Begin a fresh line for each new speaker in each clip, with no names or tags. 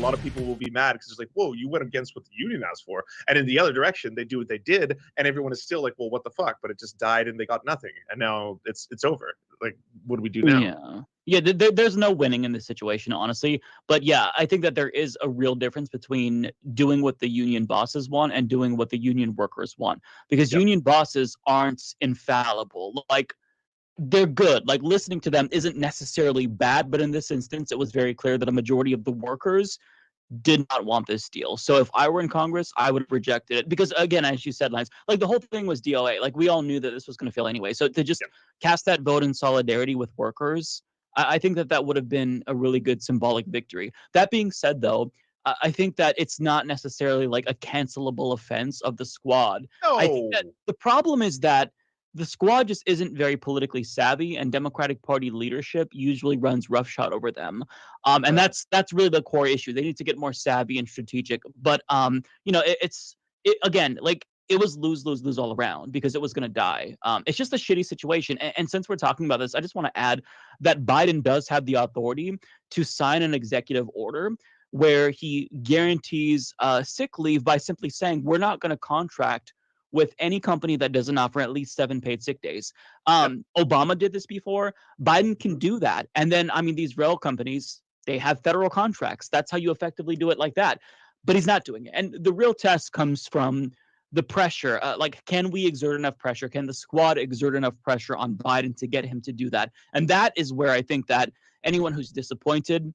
lot of people will be mad because it's like, whoa, you went against what the union asked for. And in the other direction, they do what they did, and everyone is still like, well, what the fuck? But it just died, and they got nothing, and now it's over. Like, what do we do now?
There's no winning in this situation, honestly. But yeah, I think that there is a real difference between doing what the union bosses want and doing what the union workers want, because union bosses aren't infallible. Like, they're good. Like, listening to them isn't necessarily bad, but in this instance, it was very clear that a majority of the workers did not want this deal. So if I were in Congress, I would have rejected it, because again, as you said, Lance, like, the whole thing was DOA. Like, we all knew that this was going to fail anyway. So to just cast that vote in solidarity with workers, I think that would have been a really good symbolic victory. That being said, though, I think that it's not necessarily like a cancelable offense of the squad.
No.
I think that the problem is that the squad just isn't very politically savvy, and Democratic Party leadership usually runs roughshod over them. And that's really the core issue. They need to get more savvy and strategic. But again, like, it was lose all around, because it was going to die. It's just a shitty situation. And since we're talking about this, I just want to add that Biden does have the authority to sign an executive order where he guarantees sick leave by simply saying, we're not going to contract with any company that doesn't offer at least 7 paid sick days. Obama did this before. Biden can do that. And then, I mean, these rail companies, they have federal contracts. That's how you effectively do it, like that. But he's not doing it. And the real test comes from the pressure. Like, can we exert enough pressure? Can the squad exert enough pressure on Biden to get him to do that? And that is where I think that anyone who's disappointed,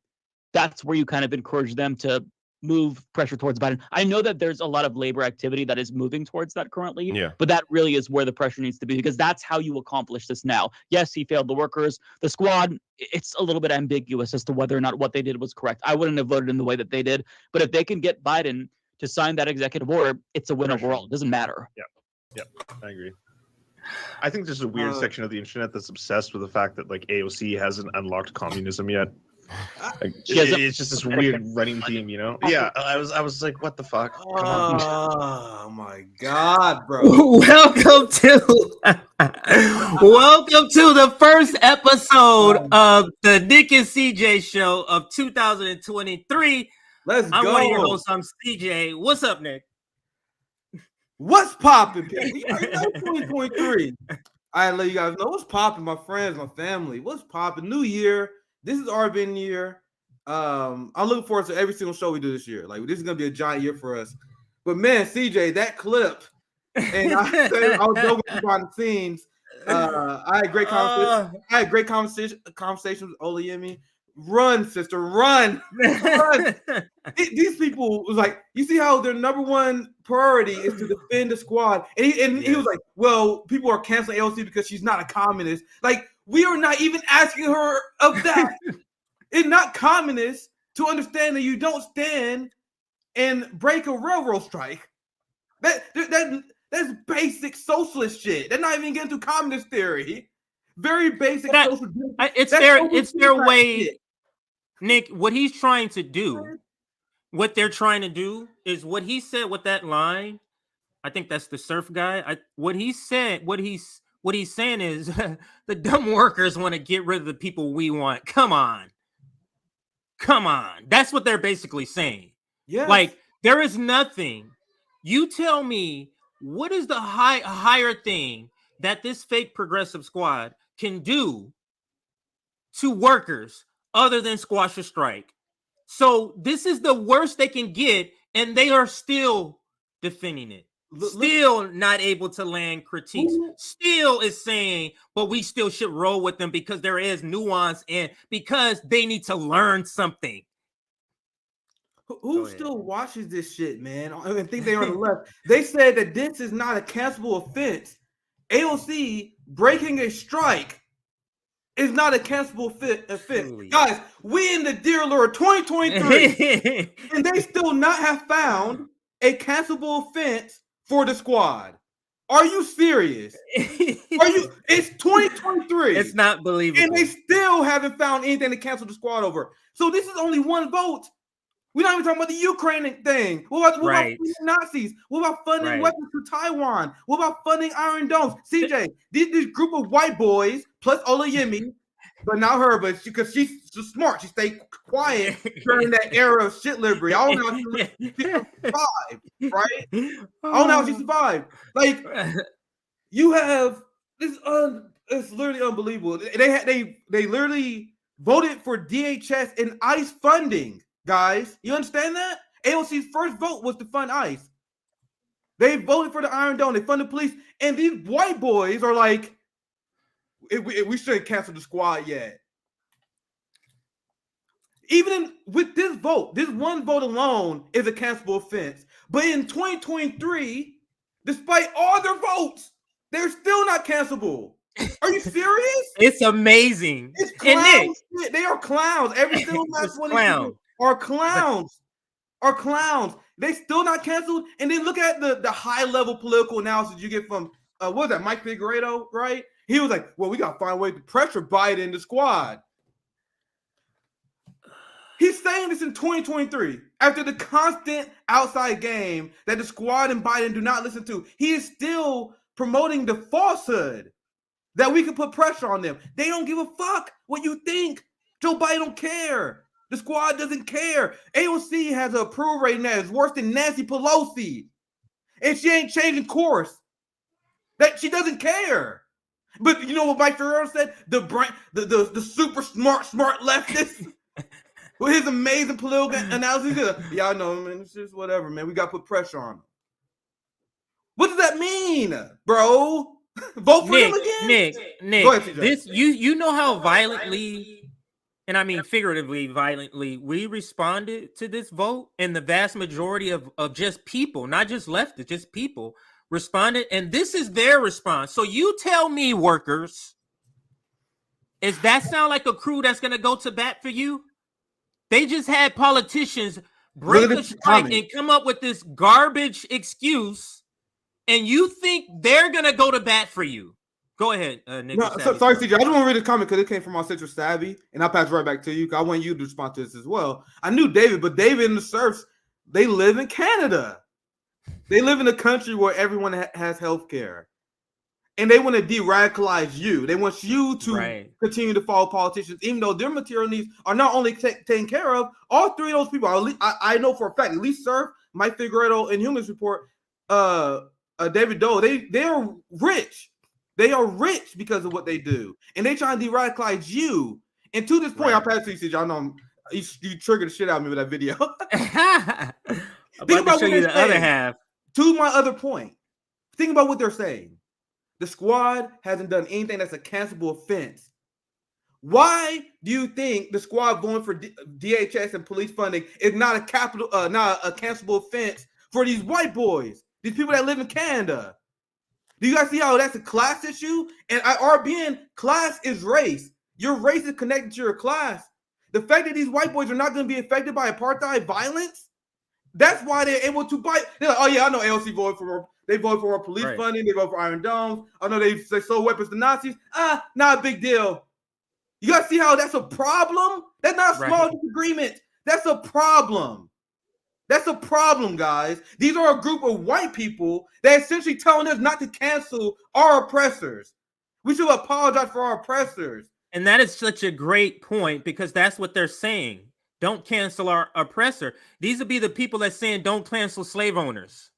that's where you kind of encourage them to move pressure towards Biden. I know that there's a lot of labor activity that is moving towards that currently, but that really is where the pressure needs to be, because that's how you accomplish this now. Yes, he failed the workers. The squad, it's a little bit ambiguous as to whether or not what they did was correct. I wouldn't have voted in the way that they did, but if they can get Biden to sign that executive order, it's a win overall. It doesn't matter.
Yeah, I agree. I think there's a weird section of the internet that's obsessed with the fact that, like, AOC hasn't unlocked communism yet. Like, it's just this weird running theme, you know? Yeah, I was like, what the fuck? Come on.
Oh my god, bro.
Welcome to the first episode of the Nick and CJ show of 2023.
Let's go.
I'm one of your hosts. I'm CJ. What's up, Nick?
What's popping, people? 2023. I let you guys know what's popping, my friends, my family. What's popping? New year. This is our been year. I'm looking forward to every single show we do this year. Like, this is gonna be a giant year for us. But man, CJ, that clip, and I was joking behind the scenes. I had great conversation. I had great conversation with Olayemi. Run, sister, run. These people was like, you see how their number one priority is to defend the squad, and he was like, well, people are canceling AOC because she's not a communist. Like, we are not even asking her of that. It's not communist to understand that you don't stand and break a railroad strike. That's basic socialist shit. They're not even getting to communist theory. Very basic social.
It's their way. Shit. Nick, what he's trying to do, what they're trying to do is what he said with that line. I think that's the surf guy. What he's saying is the dumb workers want to get rid of the people we want. Come on. That's what they're basically saying. Yeah. Like, there is nothing. You tell me, what is the higher thing that this fake progressive squad can do to workers other than squash a strike? So this is the worst they can get, and they are still defending it. Still not able to land critiques. Still is saying, but we still should roll with them because there is nuance and because they need to learn something.
Who still watches this shit, man? I think they're on the left. They said that this is not a cancelable offense. AOC breaking a strike is not a cancelable offense. Guys, we in the dear Lord 2023, and they still not have found a cancelable offense for the squad. Are you serious? It's 2023.
It's not believable.
And they still haven't found anything to cancel the squad over. So this is only one vote. We're not even talking about the Ukraine thing. What about funding Nazis? What about funding weapons to Taiwan? What about funding Iron Domes? CJ, this group of white boys plus Olayemi, but not her, but because she's she's smart. She stayed quiet during that era of shit liberty. I don't know how she survived, right? I don't know how she survived. Like, you have this it's literally unbelievable. They literally voted for DHS and ICE funding, guys. You understand that? AOC's first vote was to fund ICE. They voted for the Iron Dome. They funded police, and these white boys are like, we shouldn't cancel the squad yet. Even with this vote, this one vote alone is a cancelable offense. But in 2023, despite all their votes, they're still not cancelable. Are you serious?
It's amazing.
It's clowns. They are clowns. Every single last one are clowns. Are clowns. They still not canceled. And then look at the high level political analysis you get from what was that, Mike Figueredo, right? He was like, well, we got to find a way to pressure Biden in the squad. He's saying this in 2023 after the constant outside game that the squad and Biden do not listen to. He is still promoting the falsehood that we can put pressure on them. They don't give a fuck what you think. Joe Biden don't care. The squad doesn't care. AOC has an approval rating that is worse than Nancy Pelosi. And she ain't changing course. That she doesn't care. But you know what Mike Ferrero said? The super smart leftist with his amazing political analysis. Yeah, I know, man. It's just whatever, man. We got to put pressure on them. What does that mean, bro? Vote for him again?
Nick.
Go ahead,
this you know how violently, and I mean figuratively violently, we responded to this vote, and the vast majority of just people, not just leftists, just people responded, and this is their response. So you tell me, workers, does that sound like a crew that's going to go to bat for you? They just had politicians break a strike and come up with this garbage excuse, and you think they're going to go to bat for you. Go ahead, Nick.
No, sorry, CJ. I just want to read this comment because it came from our Central Savvy, and I'll pass it right back to you because I want you to respond to this as well. I knew David, but David and the Serfs, they live in Canada. They live in a country where everyone has health care. And they want to de-radicalize you. They want you to continue to follow politicians, even though their material needs are not only taken care of. All three of those people, I know for a fact, at least Surf, Mike Figueredo, and Humans Report, David Doe, they are rich. They are rich because of what they do. And they try to de-radicalize you. And to this point, I'll pass to you, CJ. I know you triggered the shit out of me with that video. Think about what they're saying. Other half. To my other point, think about what they're saying. The squad hasn't done anything that's a cancelable offense. Why do you think the squad voting for DHS and police funding is not a cancelable offense for these white boys, these people that live in Canada? Do you guys see how that's a class issue? And at RBN, class is race. Your race is connected to your class. The fact that these white boys are not going to be affected by apartheid violence, that's why they're able to buy. They're like, oh yeah, I know AOC voted for. They voted for police funding. They voted for Iron Domes. I know they sold weapons to Nazis. Not a big deal. You guys see how that's a problem? That's not a small disagreement. That's a problem. That's a problem, guys. These are a group of white people that are essentially telling us not to cancel our oppressors. We should apologize for our oppressors.
And that is such a great point because that's what they're saying. Don't cancel our oppressor. These would be the people that's saying don't cancel slave owners.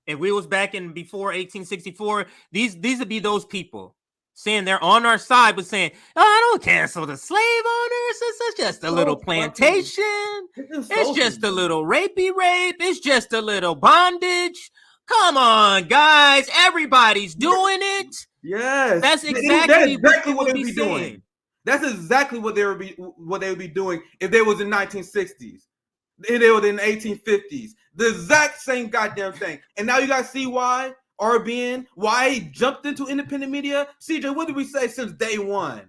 If we was back in before 1864, these would be those people saying they're on our side, but saying, oh, I don't cancel the slave owners. It's just a little plantation. It's just a little rapey rape. It's just a little bondage. Come on, guys. Everybody's doing it.
Yes.
That's exactly what they would be doing.
That's exactly what they would be doing if they was in 1960s. If they were in the 1850s. The exact same goddamn thing. And now you guys see why RBN, why he jumped into independent media. CJ, what did we say since day one?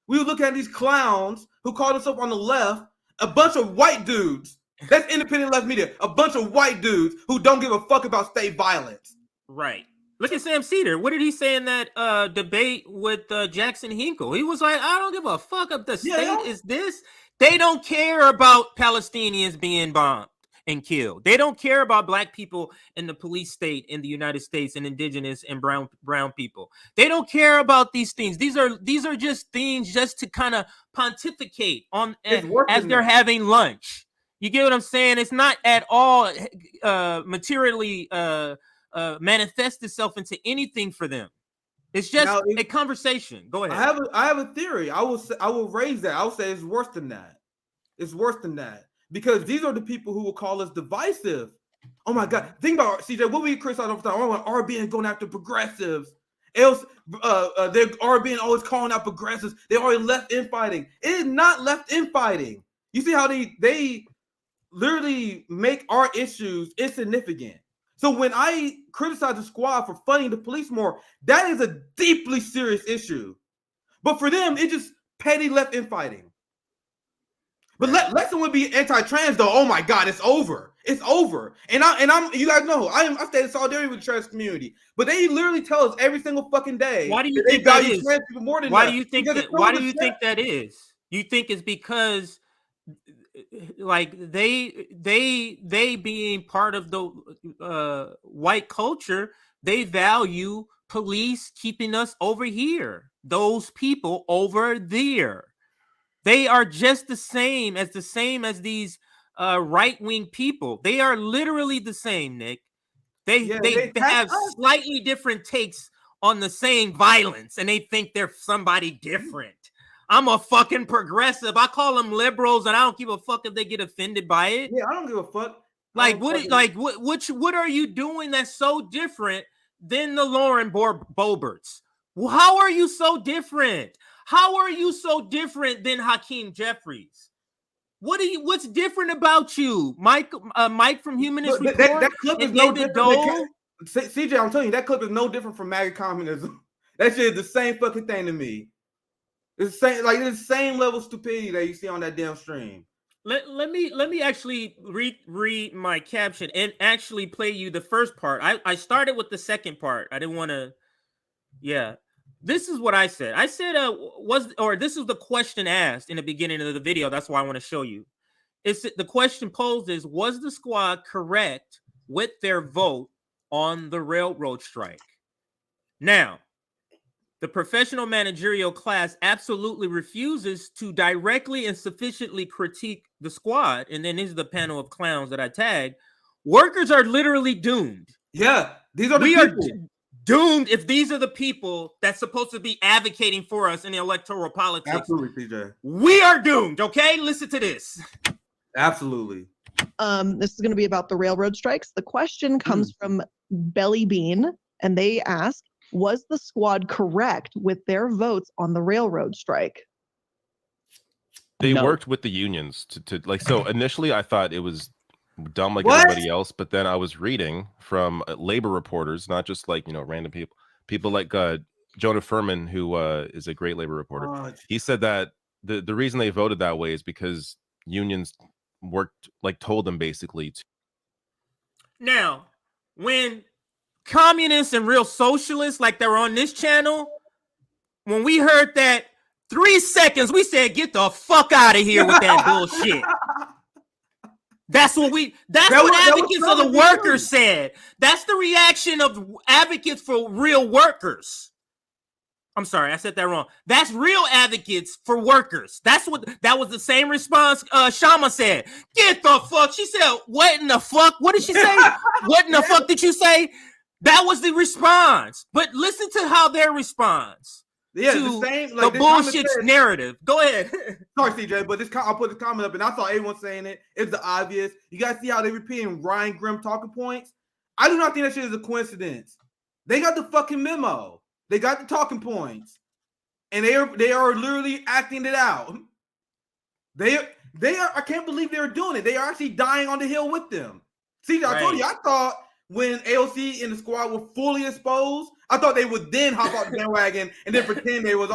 We were looking at these clowns who called themselves on the left, a bunch of white dudes. That's independent left media. A bunch of white dudes who don't give a fuck about state violence.
Right. Look at Sam Cedar. What did he say in that debate with Jackson Hinkle? He was like, I don't give a fuck if the state is this. They don't care about Palestinians being bombed. and kill. They don't care about black people in the police state in the United States and indigenous and brown people. They don't care about these things. These are just things just to kind of pontificate on as they're having lunch. You get what I'm saying? It's not at all materially manifest itself into anything for them. It's just a conversation. Go ahead.
I have a theory. I will raise that. I will say it's worse than that. It's worse than that because these are the people who will call us divisive. Oh my God! Think about CJ. What we criticize all the time? Oh, RBN going after progressives. Else, they're RBN always calling out progressives. They're always left infighting. It is not left infighting. You see how they literally make our issues insignificant. So when I criticize the squad for funding the police more, that is a deeply serious issue. But for them, it's just petty left infighting. But Lexington would be anti-trans though. Oh my God, it's over. It's over. And I'm you guys know I stay in solidarity with the trans community. But they literally tell us every single fucking day.
Why do you think that is? Why do you think that is? You think it's because like they being part of the white culture, they value police keeping us over here, those people over there. They are just the same as these right-wing people. They are literally the same, Nick. They have slightly different takes on the same violence, and they think they're somebody different. I'm a fucking progressive. I call them liberals, and I don't give a fuck if they get offended by it.
Yeah, I don't give a fuck.
What are you doing that's so different than the Lauren Boeberts? How are you so different? How are you so different than Hakeem Jeffries? What's different about you, Mike? Mike from Humanist Report.
That clip is no different. CJ, I'm telling you, that clip is no different from MAGA communism. That shit is the same fucking thing to me. It's the same level of stupidity that you see on that damn stream.
Let me actually read my caption and actually play you the first part. I started with the second part. I didn't want to. Yeah. This is what I said. I said, this is the question asked in the beginning of the video. That's why I want to show you. The question posed is, was the squad correct with their vote on the railroad strike? Now, the professional managerial class absolutely refuses to directly and sufficiently critique the squad. And then here's the panel of clowns that I tagged. Workers are literally doomed.
Yeah, these are the people.
Doomed if these are the people that's supposed to be advocating for us in the electoral politics.
Absolutely, TJ.
We are doomed, okay? Listen to this.
Absolutely.
This is going to be about the railroad strikes. The question comes from Belly Bean, and they ask, was the squad correct with their votes on the railroad strike?
They worked with the unions to so initially I thought it was dumb like everybody else, but then I was reading from labor reporters, not just random people like Jonah Furman, who is a great labor reporter. He said that the reason they voted that way is because unions told them basically to.
Now, when communists and real socialists like they're on this channel, when we heard that 3 seconds, we said, get the fuck out of here with that bullshit. That's what advocates of the workers said. That's the reaction of advocates for real workers. I'm sorry, I said that wrong. That's real advocates for workers. That was the same response Shama said. Get the fuck. She said, what in the fuck? What did she say? What in the fuck did you say? That was the response. But listen to how their response.
Yeah,
to the bullshit narrative. Go ahead.
Sorry, CJ, but I'll put this comment up, and I saw everyone saying it. It's the obvious. You guys see how they're repeating Ryan Grimm talking points? I do not think that shit is a coincidence. They got the fucking memo. They got the talking points, and they are literally acting it out. They are. I can't believe they're doing it. They are actually dying on the hill with them. CJ, I told you. I thought when AOC and the squad were fully exposed, I thought they would then hop off the bandwagon and then pretend they was.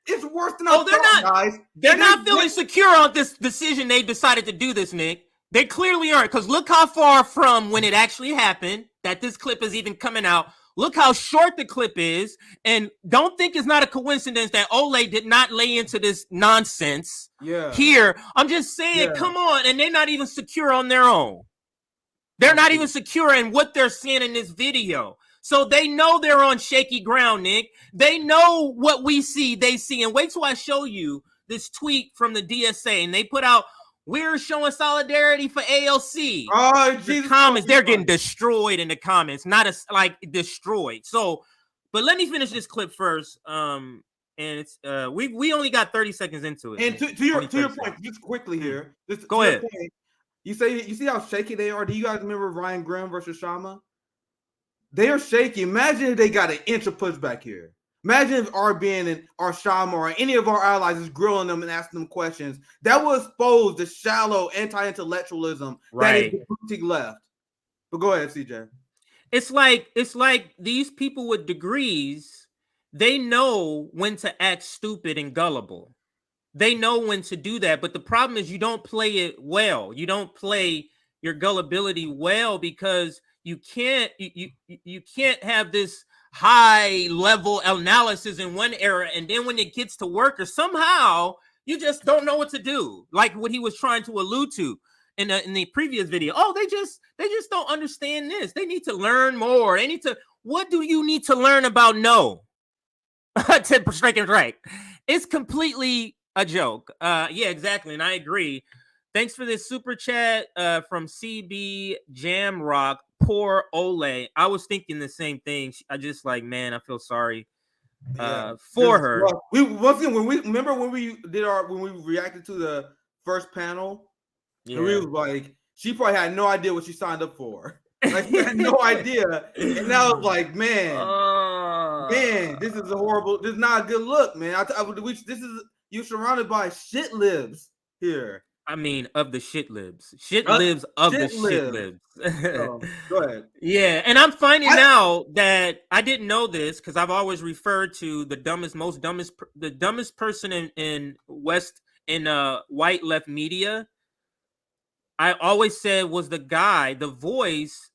It's worse than I thought, guys.
They're not feeling secure on this decision. They decided to do this, Nick. They clearly aren't, because look how far from when it actually happened that this clip is even coming out. Look how short the clip is. And don't think it's not a coincidence that Ole did not lay into this nonsense here. I'm just saying, come on. And they're not even secure on their own. They're not even secure in what they're seeing in this video. So they know they're on shaky ground, Nick. They know what we see, they see. And wait till I show you this tweet from the DSA. And they put out, we're showing solidarity for ALC.
Oh, Jesus.
The comments, they're getting destroyed in the comments. Not like destroyed. So, but let me finish this clip first. And it's we only got 30 seconds into it.
And to your point, just quickly here.
Go ahead.
Point, you see how shaky they are? Do you guys remember Ryan Graham versus Shama? They are shaky. Imagine if they got an inch of pushback here. Imagine if RBN and our Shama or any of our allies is grilling them and asking them questions. That will expose the shallow anti-intellectualism that is the boutique left. But go ahead, CJ.
It's like these people with degrees, they know when to act stupid and gullible. They know when to do that. But the problem is you don't play it well. You don't play your gullibility well because you can't have this high level analysis in one era, and then when it gets to work, or somehow you just don't know what to do, like what he was trying to allude to in the previous video. Oh, they just don't understand this. They need to learn more. They need to. What do you need to learn about no? To strike and right. It's completely a joke. Yeah, exactly, and I agree. Thanks for this super chat from CB Jamrock. Poor Ole. I was thinking the same thing. I just like, man, I feel sorry for her.
When we reacted to the first panel, and we was like, she probably had no idea what she signed up for. Like, she had no idea, and now it's like, man, this is a horrible. This is not a good look, man. You're surrounded by shit libs here.
I mean, of the shit libs. Shit libs of the shit libs.
Go ahead.
Yeah, and I'm finding out that I didn't know this because I've always referred to the dumbest person in white left media. I always said was the voice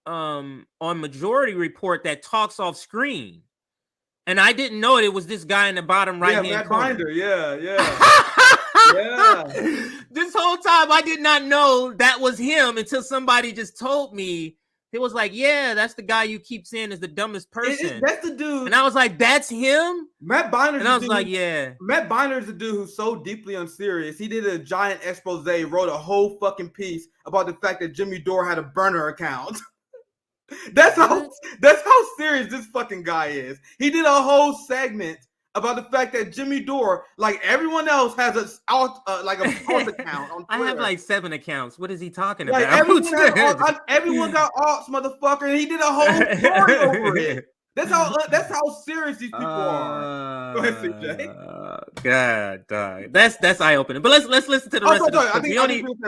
on Majority Report that talks off screen. And I didn't know it was this guy in the bottom right hand corner.
Binder. Yeah.
Yeah. This whole time I did not know that was him until somebody just told me. It was like, yeah, that's the guy you keep saying is the dumbest person.
That's the dude.
And I was like, that's him?
Matt Binder.
And I was like, yeah.
Matt Binder is the dude who's so deeply unserious. He did a giant expose, wrote a whole fucking piece about the fact that Jimmy Dore had a burner account. That's how serious this fucking guy is. He did a whole segment about the fact that Jimmy Dore, like everyone else, has a alt account on Twitter.
I have like 7 accounts. What is he talking about?
Everyone got alts, motherfucker, and he did a whole story over it. That's how serious these people are. Go ahead, CJ.
God, dog. That's eye opening. But let's listen to the rest of the
I think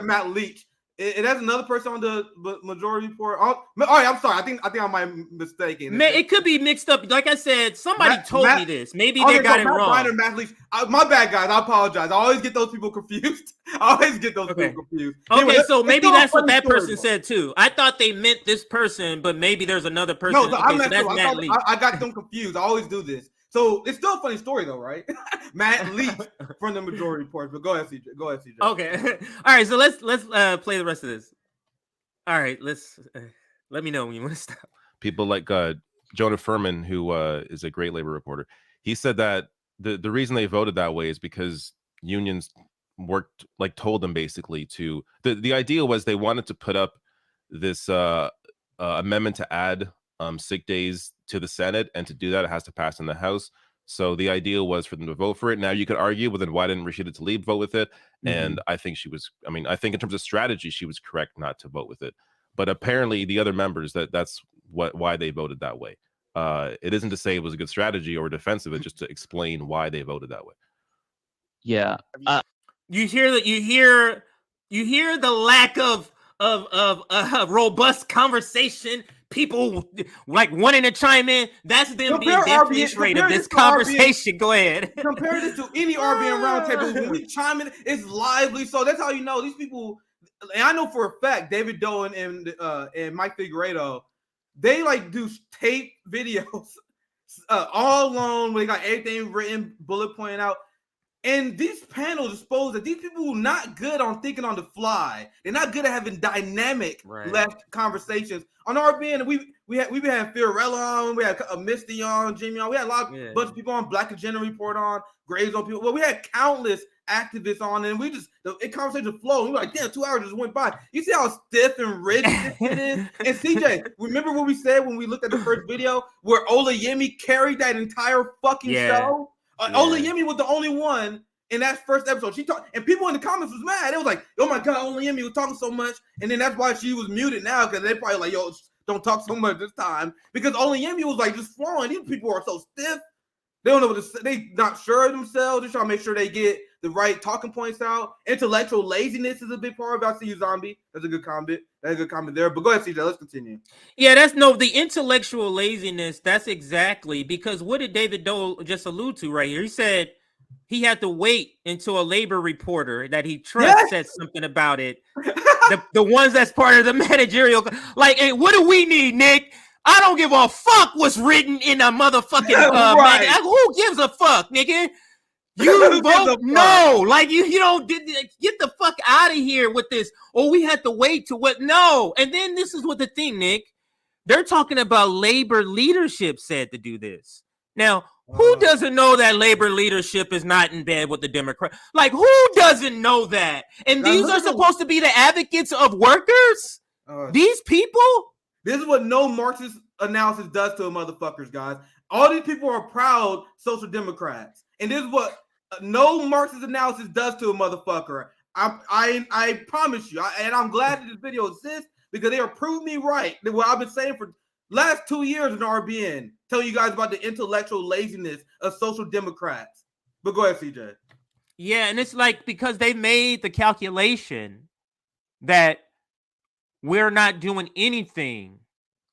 Matt Leach. It has another person on the Majority Report. All right, I'm sorry. I think I might be mistaken.
It could be mixed up. Like I said, somebody told me this. Maybe they got it wrong.
Matt Leach. My bad, guys. I apologize. I always get those people confused.
Okay, so maybe that's what that person said too. I thought they meant this person, but maybe there's another person.
No, so that's Matt Leach. I got them confused. I always do this. So it's still a funny story though, right? Matt Leach from the Majority Report. But go ahead, CJ.
Okay. All right. So let's play the rest of this. All right. Let me know when you want to stop.
People like Jonah Furman, who is a great labor reporter. He said that the reason they voted that way is because unions told them basically to the idea was they wanted to put up this amendment to add sick days to the Senate, and to do that it has to pass in the House. So the idea was for them to vote for it. Now you could argue, well, then why didn't Rashida Tlaib vote with it? Mm-hmm. And I think I think in terms of strategy she was correct not to vote with it, but apparently the other members that's why they voted that way. It isn't to say it was a good strategy or defensive, it's just to explain why they voted that way.
Yeah.
You hear the lack of robust conversation. People like wanting to chime in. That's them being demonstrated of this conversation. Go ahead.
Compare this to any RBN roundtable. When we chime in, it's lively. So that's how you know these people. And I know for a fact, David Doe and Mike Figueredo, they like do tape videos all alone where they got everything written, bullet pointing out. And these panels expose that these people are not good on thinking on the fly. They're not good at having dynamic left conversations. On RBN, we been having Fiorella on, we had Misty on, Jimmy on, we had a bunch of people on, Black Agenda Report on, Graves on people. Well, we had countless activists on, and we just the conversation flowed. We were like, damn, 2 hours just went by. You see how stiff and rigid it is? And CJ, remember what we said when we looked at the first video where Olayemi carried that entire fucking show? Olayemi was the only one in that first episode. She talked, and people in the comments was mad. It was like, "Oh my god, Olayemi was talking so much," and then that's why she was muted now because they probably like, "Yo, don't talk so much this time," because Olayemi was like just flowing. These people are so stiff. They don't know what to say. They not sure of themselves. They're trying to make sure they get the right talking points out. Intellectual laziness is a big part of it. I see you, Zombie. That's a good comment. That's a good comment there. But go ahead, CJ. Let's continue.
Yeah, the intellectual laziness. That's exactly because what did David Dole just allude to right here? He said he had to wait until a labor reporter that he trusts said something about it. the ones that's part of the managerial. Like, hey, what do we need, Nick? I don't give a fuck what's written in a motherfucking magazine. Who gives a fuck, nigga? You vote no. Like you don't get the fuck out of here with this. Oh, we had to wait to what? No. And then this is what the thing, Nick. They're talking about labor leadership said to do this. Now, who doesn't know that labor leadership is not in bed with the Democrats? Like, who doesn't know that? And these are supposed to be the advocates of workers? These people?
This is what no Marxist analysis does to a motherfuckers, guys. All these people are proud social democrats. And this is what no Marxist analysis does to a motherfucker. I promise you. And I'm glad that this video exists because they are proving me right. What I've been saying for last 2 years in RBN, telling you guys about the intellectual laziness of social democrats. But go ahead, CJ.
Yeah, and it's like because they made the calculation that we're not doing anything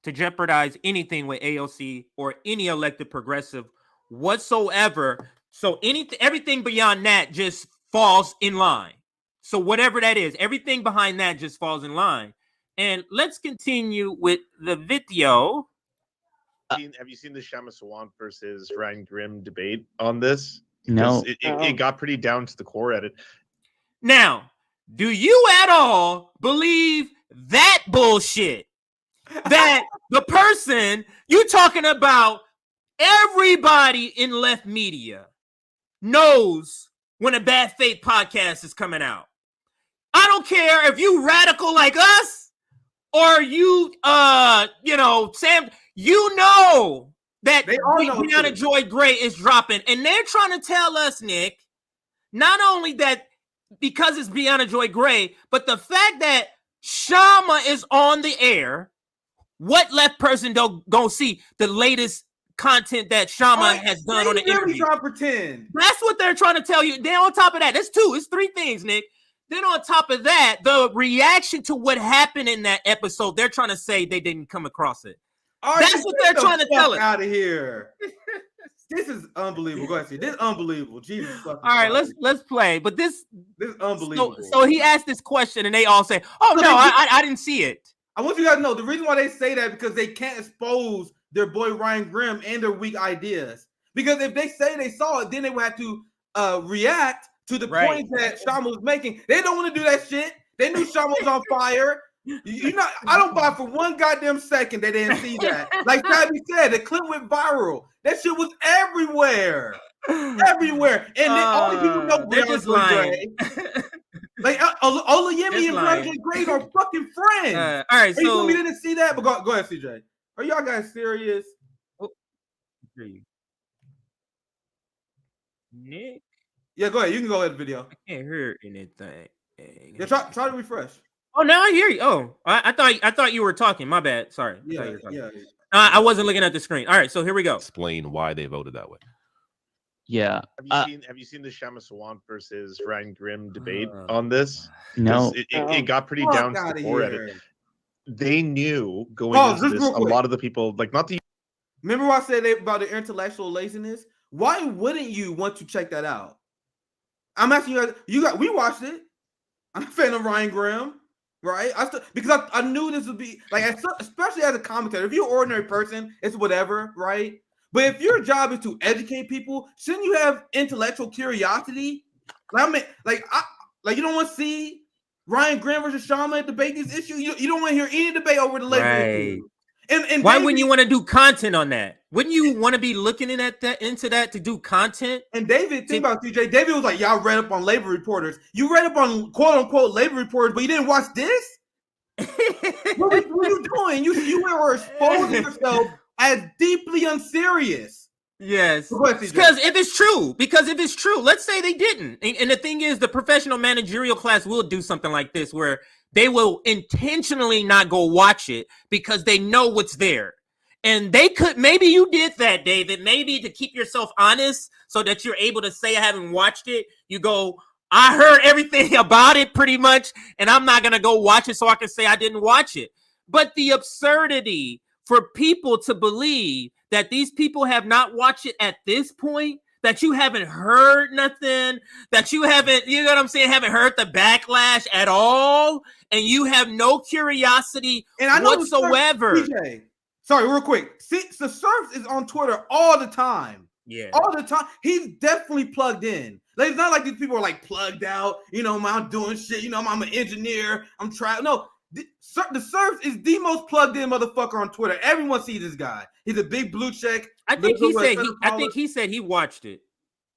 to jeopardize anything with AOC or any elected progressive whatsoever. So everything beyond that just falls in line. So whatever that is, everything behind that just falls in line. And let's continue with the video.
Have you seen the Shama Sawant versus Ryan Grimm debate on this?
No.
It got pretty down to the core at it.
Now, do you at all believe that bullshit? That the person you talking about, everybody in left media knows when a Bad Faith podcast is coming out. I don't care if you radical like us or you, Sam, you know that Brianna Joy Gray is dropping. And they're trying to tell us, Nick, not only that because it's Brianna Joy Gray, but the fact that Shama is on the air. What left person don't go see the latest content that Shama has done on the interview?
Trying to pretend.
That's what they're trying to tell you. Then on top of that, it's 3 things, Nick. Then on top of that, the reaction to what happened in that episode, they're trying to say they didn't come across it. That's what they're trying to tell us.
Out of here. This is unbelievable. Go ahead, see. This is unbelievable. Jesus.
All right, let's play. But this
is unbelievable.
So he asked this question, and they all say, "Oh no, I didn't see it."
I want you guys to know the reason why they say that because they can't expose their boy Ryan Grimm and their weak ideas. Because if they say they saw it, then they would have to react to the points that Shama was making. They don't want to do that shit. They knew Shama was on fire. I don't buy for one goddamn second they didn't see that. Like Tabby said, the clip went viral. That shit was everywhere. Everywhere. And then all the people know
they're just lying.
Like Olayemi and Brian Gray are fucking friends.
All right,
so we didn't see that, but go ahead, CJ. Are y'all guys serious?
Nick?
Yeah, go ahead. You can go ahead the video.
I can't hear anything.
Yeah, try to refresh.
Oh, now I hear you. Oh, I thought you were talking. My bad. Sorry.
Yeah.
I wasn't looking at the screen. All right, so here we go.
Explain why they voted that way.
Yeah.
Have you seen the Shama Sawant versus Ryan Grimm debate on this?
No.
It got pretty down to the core at it. They knew going into this, a lot of the people, like not the.
Remember what I said about the intellectual laziness? Why wouldn't you want to check that out? I'm asking you guys. We watched it. I'm a fan of Ryan Grimm. right? Because I knew this would be like, especially as a commentator. If you're an ordinary person, it's whatever, right? But if your job is to educate people, shouldn't you have intellectual curiosity? Like, I mean, like you don't want to see Ryan Graham versus Shaman debate these issues. You don't want to hear any debate over the labor issue. And
why wouldn't you want to do content on that? Wouldn't you want to be looking at that into that to do content?
And David, think about CJ. David was like, y'all read up on labor reporters. You read up on quote unquote labor reporters, but you didn't watch this? what are you doing? You were exposing yourself as deeply unserious.
Yes, because if it's true, let's say they didn't. And the thing is, the professional managerial class will do something like this where they will intentionally not go watch it because they know what's there. And they could, maybe you did that, David, maybe to keep yourself honest so that you're able to say, I haven't watched it. You go, I heard everything about it pretty much, and I'm not going to go watch it so I can say I didn't watch it. But the absurdity for people to believe that these people have not watched it at this point, that you haven't heard nothing, that you haven't, you know what I'm saying, haven't heard the backlash at all, and you have no curiosity whatsoever.
PJ, sorry, real quick. See, the Surf is on Twitter all the time.
Yeah.
All the time. He's definitely plugged in. Like, it's not like these people are like plugged out. You know, I'm doing shit. You know, I'm an engineer. I'm trying. No, the Surf is the most plugged in motherfucker on Twitter. Everyone sees this guy. He's a big blue check.
I think he said he watched it.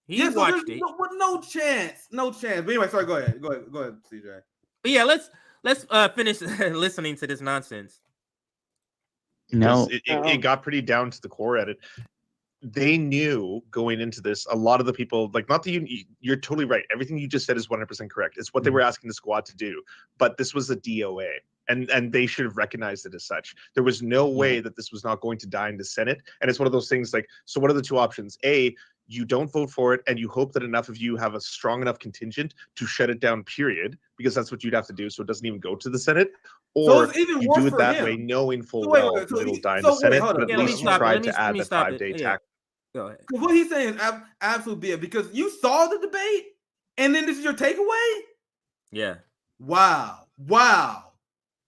He watched it.
No chance. No chance. But anyway, sorry. Go ahead, CJ.
But yeah, let's finish listening to this nonsense.
No,
it got pretty down to the core at it. They knew going into this, a lot of the people, like, not the you're totally right. Everything you just said is 100% correct. It's what they were asking the squad to do. But this was a DOA, and they should have recognized it as such. There was no way that this was not going to die in the Senate. And it's one of those things like, so what are the two options? A, you don't vote for it, and you hope that enough of you have a strong enough contingent to shut it down, period, because that's what you'd have to do, so it doesn't even go to the Senate. Or you do it that way, knowing full well that it'll die in the Senate, but at least you tried to add the 5-day tax.
Go ahead.
What he's saying is absolute BS, because you saw the debate, and then this is your takeaway?
Yeah.
Wow.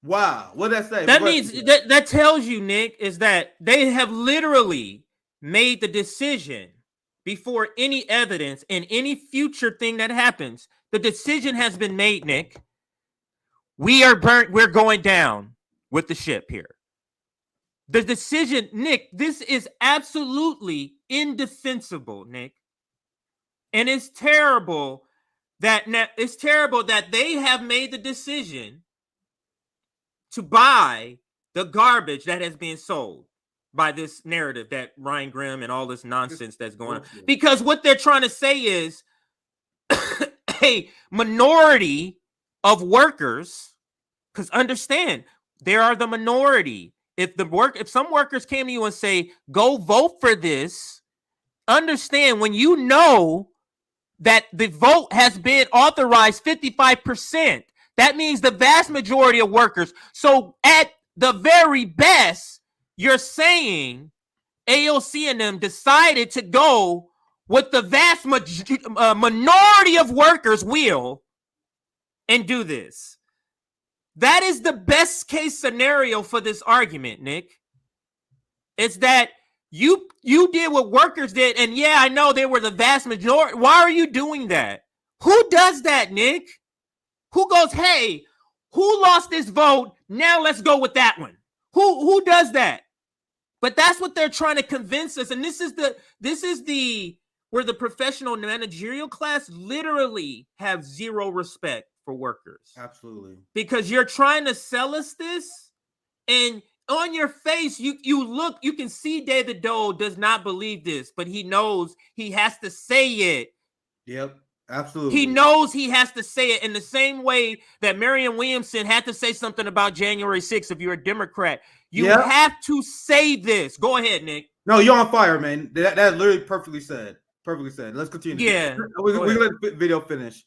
What did that say?
That means that tells you, Nick, is that they have literally made the decision before any evidence and any future thing that happens. The decision has been made, Nick. We're going down with the ship here. The decision, Nick, this is absolutely indefensible, Nick. And it's terrible that they have made the decision to buy the garbage that has been sold by this narrative that Ryan Grimm and all this nonsense that's going on. Because what they're trying to say is a minority of workers, because understand, there are the minority. If some workers came to you and say, go vote for this, understand, when you know that the vote has been authorized 55%, that means the vast majority of workers. So at the very best, you're saying AOC and them decided to go with the vast minority of workers will and do this. That is the best case scenario for this argument, Nick. It's that you did what workers did, and yeah, I know they were the vast majority. Why are you doing that? Who does that, Nick? Who goes, hey, who lost this vote? Now let's go with that one. Who does that? But that's what they're trying to convince us. And this is where the professional managerial class literally have zero respect for workers.
Absolutely.
Because you're trying to sell us this, and on your face, you can see David Dole does not believe this, but he knows he has to say it.
Yep. Absolutely.
He knows he has to say it in the same way that Marianne Williamson had to say something about January 6th if you're a Democrat. You have to say this. Go ahead, Nick.
No, you're on fire, man. That literally perfectly said. Perfectly said. Let's continue.
Yeah.
We let the video finish.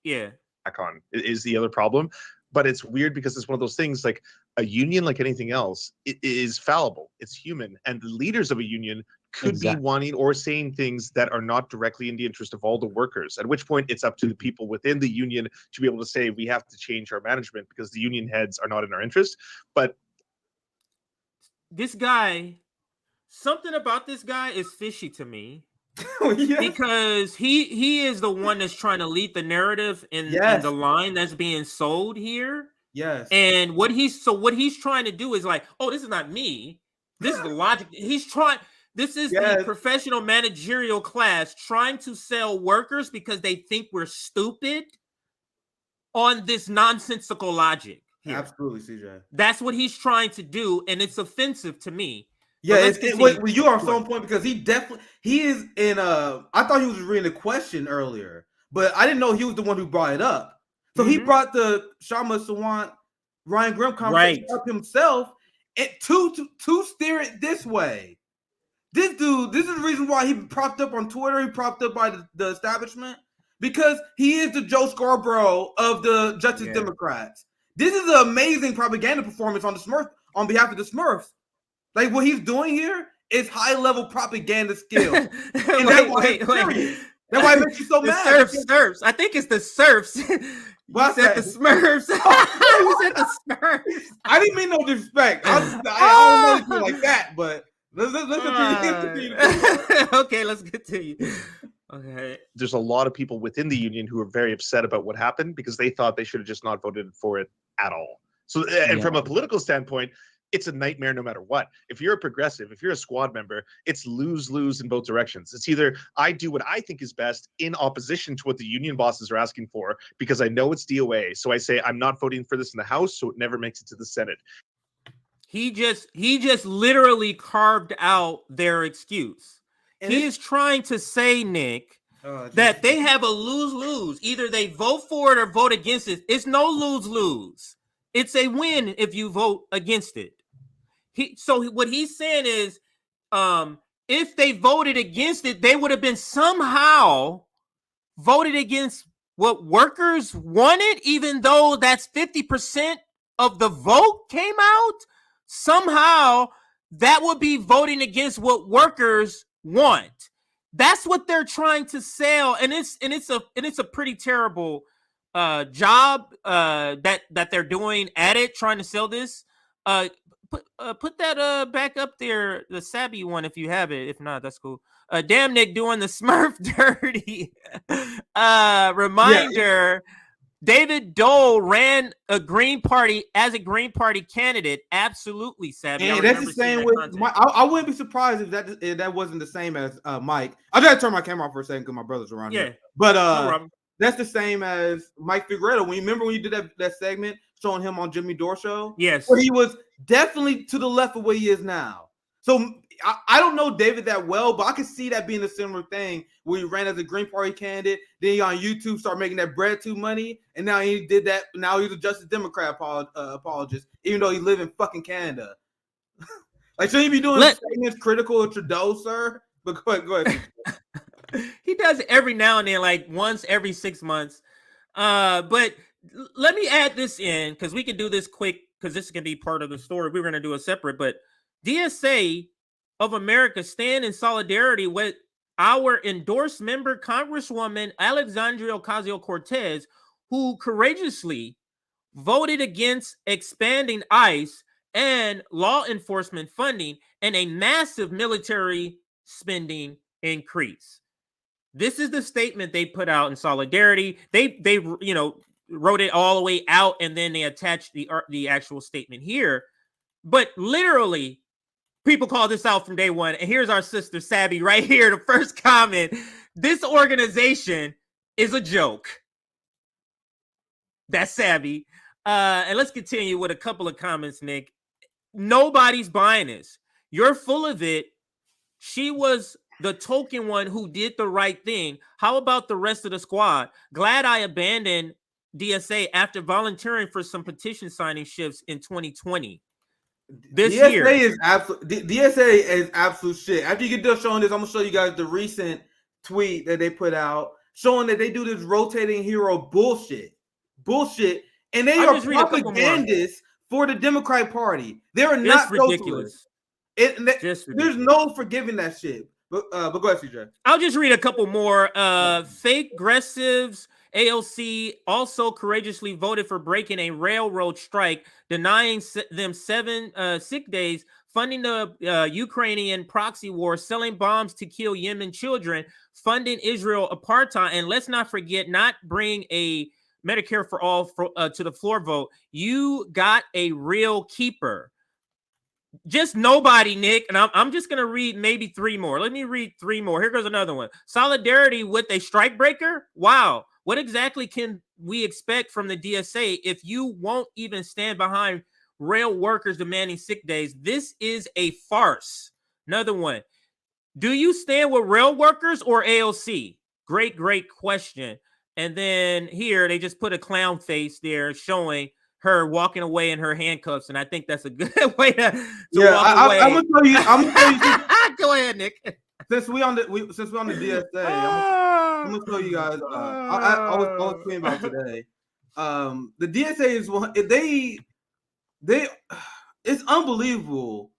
Yeah.
On is the other problem. But it's weird because it's one of those things, like a union, like anything else, it is fallible. It's human. And the leaders of a union could be wanting or saying things that are not directly in the interest of all the workers, at which point it's up to the people within the union to be able to say we have to change our management because the union heads are not in our interest. But
this guy, something about this guy is fishy to me.
Yes.
Because he is the one that's trying to lead the narrative in the line that's being sold here.
Yes.
And what he's trying to do is like, oh, this is not me. This is the logic. This is the professional managerial class trying to sell workers because they think we're stupid on this nonsensical logic here.
Absolutely, CJ.
That's what he's trying to do, and it's offensive to me.
Yeah, you are so on point because he is in I thought he was reading a question earlier, but I didn't know he was the one who brought it up. So he brought the Shama Sawant Ryan Grimm conversation up himself to steer it this way. This dude, this is the reason why he propped up on Twitter, he propped up by the establishment, because he is the Joe Scarborough of the Justice Democrats. This is an amazing propaganda performance on behalf of the Smurfs. Like what he's doing here is high-level propaganda skill.
Wait.
That's why it makes you so mad.
Serfs. I think it's the serfs.
Well,
said the Smurfs. You said the Smurfs.
I didn't mean no disrespect. I don't know anything like that, but let's continue.
Okay, let's continue. Okay.
There's a lot of people within the union who are very upset about what happened because they thought they should have just not voted for it at all. So, and from a political standpoint, it's a nightmare no matter what. If you're a progressive, if you're a squad member, it's lose-lose in both directions. It's either I do what I think is best in opposition to what the union bosses are asking for because I know it's DOA. So I say I'm not voting for this in the House, so it never makes it to the Senate.
He just literally carved out their excuse. And he is trying to say, Nick, that they have a lose-lose. Either they vote for it or vote against it. It's no lose-lose. It's a win if you vote against it. So what he's saying is, if they voted against it, they would have been somehow voted against what workers wanted, even though that's 50% of the vote came out. Somehow that would be voting against what workers want. That's what they're trying to sell, and it's a pretty terrible job that they're doing at it, trying to sell this. Put that back up there, the Sabby one, if you have it. If not, that's cool. Damn Nick doing the Smurf dirty. Reminder: David Dole ran a Green Party as a Green Party candidate. Absolutely, Sabby.
And that's the same with I wouldn't be surprised if that wasn't the same as Mike. I gotta turn my camera off for a second because my brother's around here. But
no,
that's the same as Mike Figueredo. Remember when you did that segment showing him on Jimmy Dore show?
Yes.
Where he was definitely to the left of where he is now. So I don't know David that well, but I can see that being a similar thing where he ran as a Green Party candidate. Then he on YouTube started making that bread too money. And now he did that. Now he's a Justice Democrat apologist, even though he lives in fucking Canada. Like, shouldn't he be doing statements critical of Trudeau, sir? But go ahead.
He does it every now and then, like once every 6 months. But let me add this in because we can do this quick because this can be part of the story. We're going to do it separate. But DSA of America stand in solidarity with our endorsed member, Congresswoman Alexandria Ocasio-Cortez, who courageously voted against expanding ICE and law enforcement funding and a massive military spending increase. This is the statement they put out in solidarity. They wrote it all the way out, and then they attached the actual statement here. But literally, people call this out from day one. And here's our sister Sabby right here. The first comment: this organization is a joke. That's Sabby. And let's continue with a couple of comments, Nick. Nobody's buying this. You're full of it. She was the token one who did the right thing. How about the rest of the squad? Glad I abandoned DSA after volunteering for some petition signing shifts in 2020.
DSA is absolute shit. After you get done showing this, I'm gonna show you guys the recent tweet that they put out showing that they do this rotating hero bullshit, and they are propagandists for the Democratic Party. They are not
ridiculous.
There's no forgiving that shit. But go ahead, CJ.
I'll just read a couple more. Fake aggressives. AOC also courageously voted for breaking a railroad strike, denying them 7 sick days, funding the Ukrainian proxy war, selling bombs to kill Yemen children, funding Israel apartheid, and let's not forget, not bring a Medicare for all to the floor vote. You got a real keeper. Just nobody, Nick. And I'm just going to read maybe 3 more. Let me read 3 more. Here goes another one. Solidarity with a strikebreaker? Wow. What exactly can we expect from the DSA if you won't even stand behind rail workers demanding sick days? This is a farce. Another one. Do you stand with rail workers or AOC? Great question. And then here they just put a clown face there showing her walking away in her handcuffs, and I think that's a good way to walk away. I'm gonna tell you. Go ahead, Nick.
Since we on the DSA, I'm gonna tell you guys. I was tweeting about today. The DSA is one. It's unbelievable.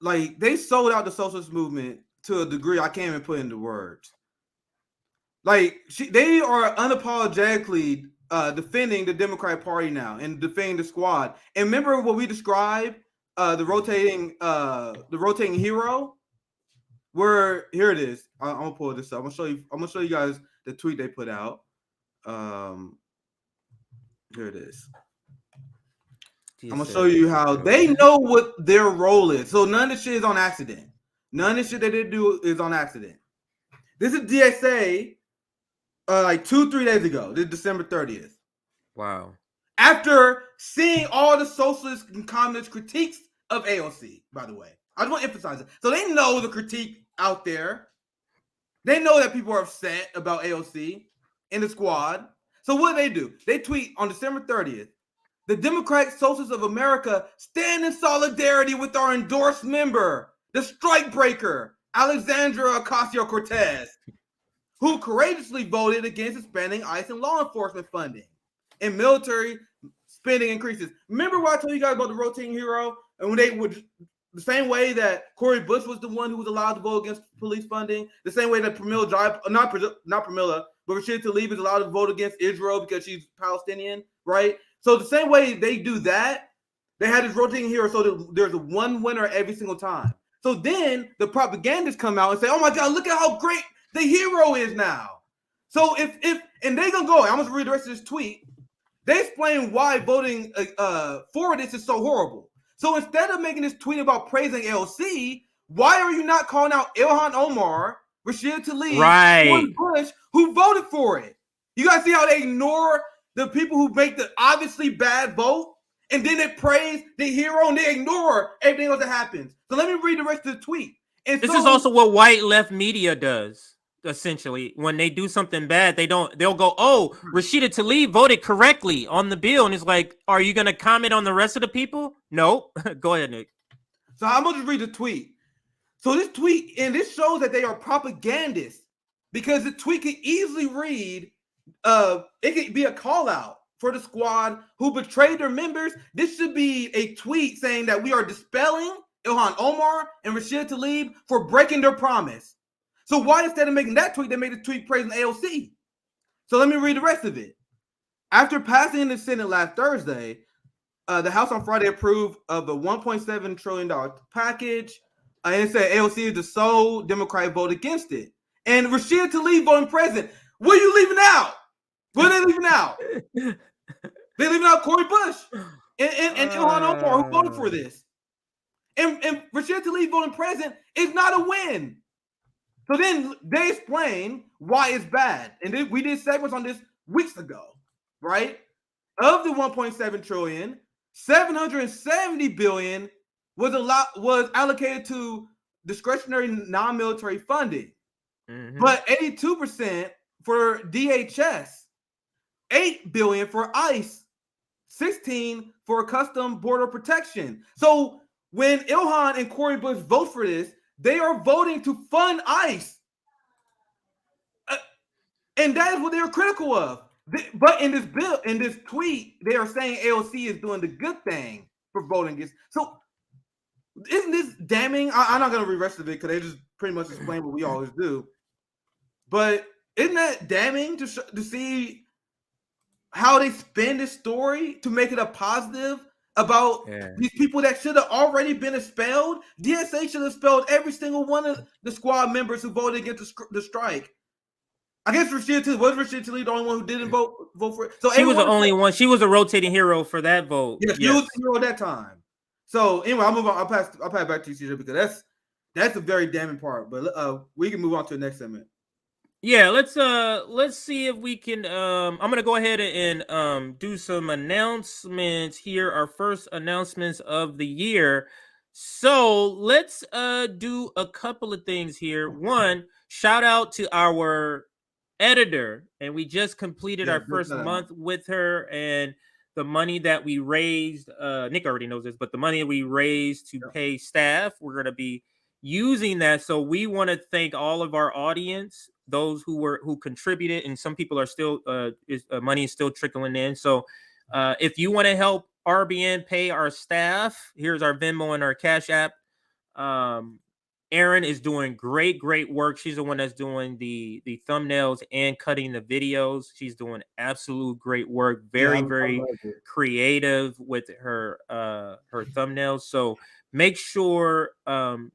Like, they sold out the socialist movement to a degree I can't even put into words. Like, they are unapologetically defending the Democratic Party now and defending the squad. And remember what we described, the rotating hero, where here it is. I'm gonna pull this up. I'm gonna show you guys the tweet they put out. Here it is. I'm gonna show you how they know what their role is. So none of this shit is on accident. None of this shit that they do is on accident. This is DSA like 2-3 days ago. This is December 30th.
Wow.
After seeing all the socialist and communist critiques of AOC, by the way. I just want to emphasize it. So they know the critique out there. They know that people are upset about AOC in the squad. So what do? They tweet on December 30th. The Democratic Socialists of America stand in solidarity with our endorsed member, the strikebreaker, Alexandra Ocasio-Cortez, who courageously voted against expanding ICE and law enforcement funding and military spending increases. Remember what I told you guys about the rotating hero? And when they would, the same way that Cori Bush was the one who was allowed to vote against police funding, the same way that Pramila Jai, not Pramila, but Rashida Tlaib is allowed to vote against Israel because she's Palestinian, right? So the same way they do that, they had this rotating hero, so there's a one winner every single time. So then the propagandists come out and say, "Oh my God, look at how great the hero is now." So if and they gonna go, I'm gonna read the rest of this tweet. They explain why voting for this is so horrible. So instead of making this tweet about praising AOC, why are you not calling out Ilhan Omar, Rashida Tlaib,
right,
Bush, who voted for it? You guys see how they ignore the people who make the obviously bad vote, and then they praise the hero and they ignore everything else that happens. So let me read the rest of the tweet. And
this is also what white left media does. Essentially, when they do something bad, they'll go, "Oh, Rashida Tlaib voted correctly on the bill," and it's like, are you going to comment on the rest of the people? No. Go ahead, Nick.
So I'm going to read the tweet. So this tweet, and this shows that they are propagandists, because the tweet could easily read, it could be a call out for the squad who betrayed their members. This should be a tweet saying that we are dispelling Ilhan Omar and Rashida Tlaib for breaking their promise. So why, instead of making that tweet, they made a tweet praising AOC? So let me read the rest of it. After passing in the Senate last Thursday, the House on Friday approved of a $1.7 trillion package, and it said AOC is the sole Democratic vote against it. And Rashida Tlaib voting president. What are you leaving out? What are they leaving out? They're leaving out Cori Bush and Ilhan Omar, who voted for this. And Rashida Tlaib voting president is not a win. So then they explain why it's bad. And we did segments on this weeks ago, right? Of the 1.7 trillion, 770 billion was allocated to discretionary non-military funding. Mm-hmm. But 82% for DHS, 8 billion for ICE, 16 for custom border protection. So when Ilhan and Cori Bush vote for this, they are voting to fund ICE. And that is what they're critical of. But in this bill, in this tweet, they are saying AOC is doing the good thing for voting against. So isn't this damning? I'm not gonna read the rest of it because they just pretty much explain what we always do. But isn't that damning to see how they spin this story to make it a positive about these people that should have already been expelled? DSA should have expelled every single one of the squad members who voted against the strike. I guess Rashida Tlaib the only one who didn't vote for it? So
she was the only one. She was a rotating hero for that vote.
Yeah, she was the hero at that time. So anyway, I'll move on. I'll pass it back to you, CJ, because that's a very damning part. But we can move on to the next segment.
Yeah, let's see if we can. I'm gonna go ahead and do some announcements here. Our first announcements of the year. So let's do a couple of things here. One, shout out to our editor, and we just completed our first month with her, and the money that we raised, Nick already knows this, but the money we raised to pay staff, we're going to be using that. So we want to thank all of our audience, those who contributed, and some people are still money is still trickling in. So if you want to help RBN pay our staff, here's our Venmo and our Cash App. Erin is doing great work. She's the one that's doing the thumbnails and cutting the videos. She's doing absolute great work. Very creative with her thumbnails. So make sure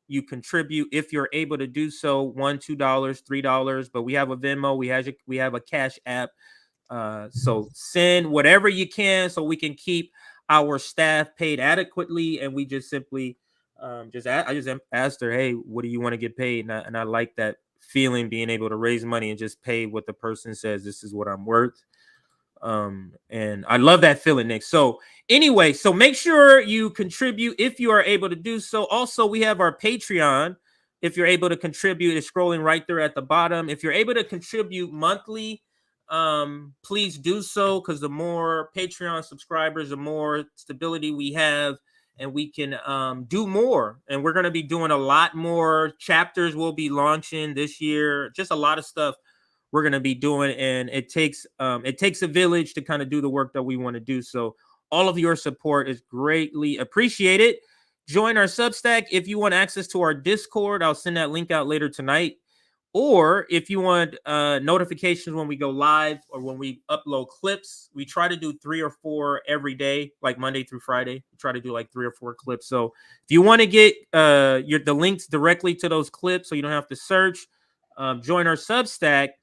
you contribute if you're able to do so. $1, $2, $3. But we have a Venmo. We have a Cash App. So send whatever you can so we can keep our staff paid adequately. And we just simply I just asked her, hey, what do you want to get paid? And I like that feeling, being able to raise money and just pay what the person says, this is what I'm worth. And I love that feeling, Nick. So anyway, so make sure you contribute if you are able to do so. Also, we have our Patreon. If you're able to contribute, it's scrolling right there at the bottom. If you're able to contribute monthly, please do so, because the more Patreon subscribers, the more stability we have, and we can do more. And we're going to be doing a lot more chapters we'll be launching this year. Just a lot of stuff we're going to be doing. And it takes a village to kind of do the work that we want to do. So all of your support is greatly appreciated. Join our Substack. If you want access to our Discord, I'll send that link out later tonight. Or if you want notifications when we go live or when we upload clips, we try to do 3 or 4 every day, like Monday through Friday. We try to do like 3 or 4 clips. So if you want to get the links directly to those clips so you don't have to search, join our Substack